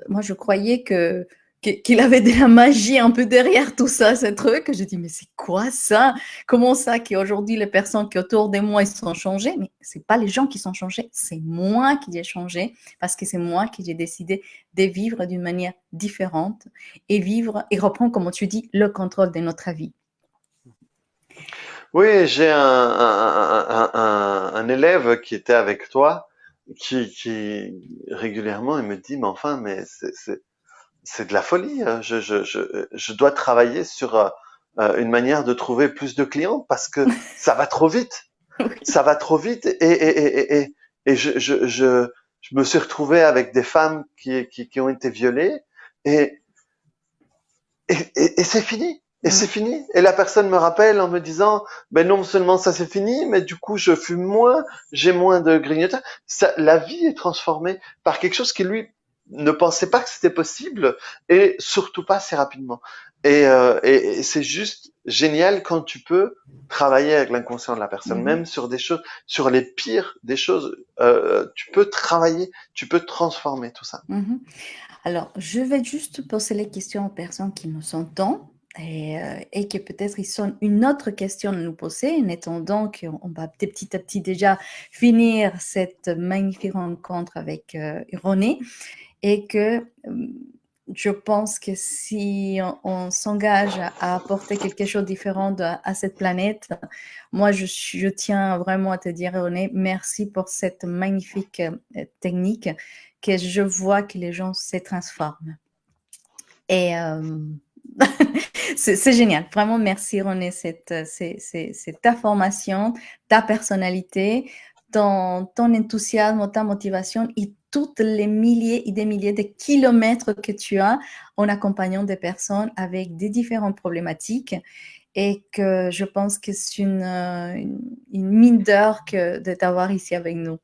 moi, je croyais qu'il avait de la magie un peu derrière tout ça, ce truc. Je dis, mais c'est quoi ça? Comment ça qu'aujourd'hui, les personnes qui autour de moi, ils sont changées? Mais c'est pas les gens qui sont changés, c'est moi qui ai changé parce que c'est moi qui j'ai décidé de vivre d'une manière différente et vivre et reprendre, comme tu dis, le contrôle de notre vie. oui, j'ai un élève qui était avec toi, qui régulièrement il me dit, mais enfin, mais c'est de la folie. Je dois travailler sur une manière de trouver plus de clients parce que ça va trop vite. Ça va trop vite et je me suis retrouvé avec des femmes qui ont été violées et, et c'est fini. Et mm, c'est fini. Et la personne me rappelle en me disant, ben non seulement ça c'est fini, mais du coup je fume moins, j'ai moins de grignotage. La vie est transformée par quelque chose qui lui ne pensait pas que c'était possible et surtout pas si rapidement. Et c'est juste génial quand tu peux travailler avec l'inconscient de la personne, mhm, même sur des choses, sur les pires des choses, tu peux travailler, tu peux transformer tout ça. mhm. Alors, je vais juste poser les questions aux personnes qui nous entendent et que peut-être ils ont une autre question à nous poser en attendant qu'on va petit à petit déjà finir cette magnifique rencontre avec René et que je pense que si on s'engage à apporter quelque chose de différent à cette planète, moi je tiens vraiment à te dire, René, merci pour cette magnifique technique que je vois que les gens se transforment. Et c'est génial. Vraiment, merci René. C'est ta formation, ta personnalité, ton enthousiasme, ta motivation et toutes les milliers et des milliers de kilomètres que tu as en accompagnant des personnes avec des différentes problématiques. Et que je pense que c'est une mine d'or de t'avoir ici avec nous.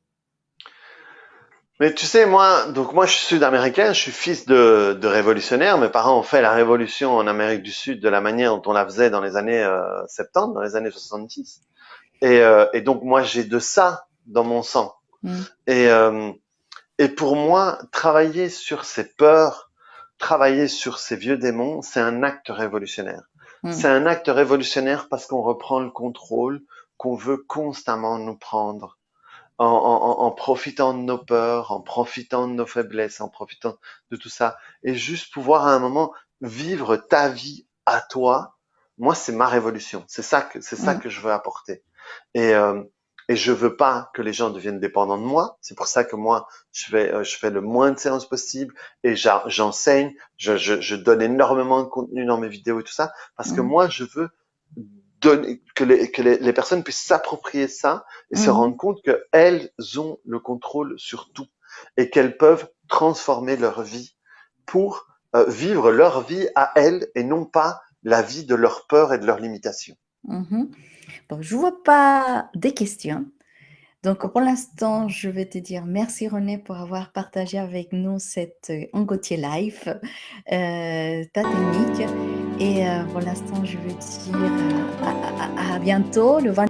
Mais tu sais, moi, je suis sud-américain, je suis fils de révolutionnaires. Mes parents ont fait la révolution en Amérique du Sud de la manière dont on la faisait dans les années 70, dans les années 70. Et donc, moi, j'ai de ça dans mon sang. Mm, Et, euh, et pour moi, travailler sur ces peurs, travailler sur ces vieux démons, c'est un acte révolutionnaire. mm, C'est un acte révolutionnaire parce qu'on reprend le contrôle qu'on veut constamment nous prendre en profitant de nos peurs, en profitant de nos faiblesses, en profitant de tout ça, et juste pouvoir à un moment vivre ta vie à toi. Moi, c'est ma révolution. C'est ça mm, que je veux apporter. Et et je veux pas que les gens deviennent dépendants de moi. C'est pour ça que moi, je fais le moins de séances possible et j'enseigne. Je donne énormément de contenu dans mes vidéos et tout ça parce que mm, moi, je veux donner que les personnes puissent s'approprier ça et se mhm, rendre compte qu'elles ont le contrôle sur tout et qu'elles peuvent transformer leur vie pour vivre leur vie à elles et non pas la vie de leur peur et de leurs limitations. mhm. Bon, je ne vois pas des questions. Donc, pour l'instant, je vais te dire merci René pour avoir partagé avec nous cette Angotier Life, ta technique. Et pour l'instant, je veux dire à bientôt le 20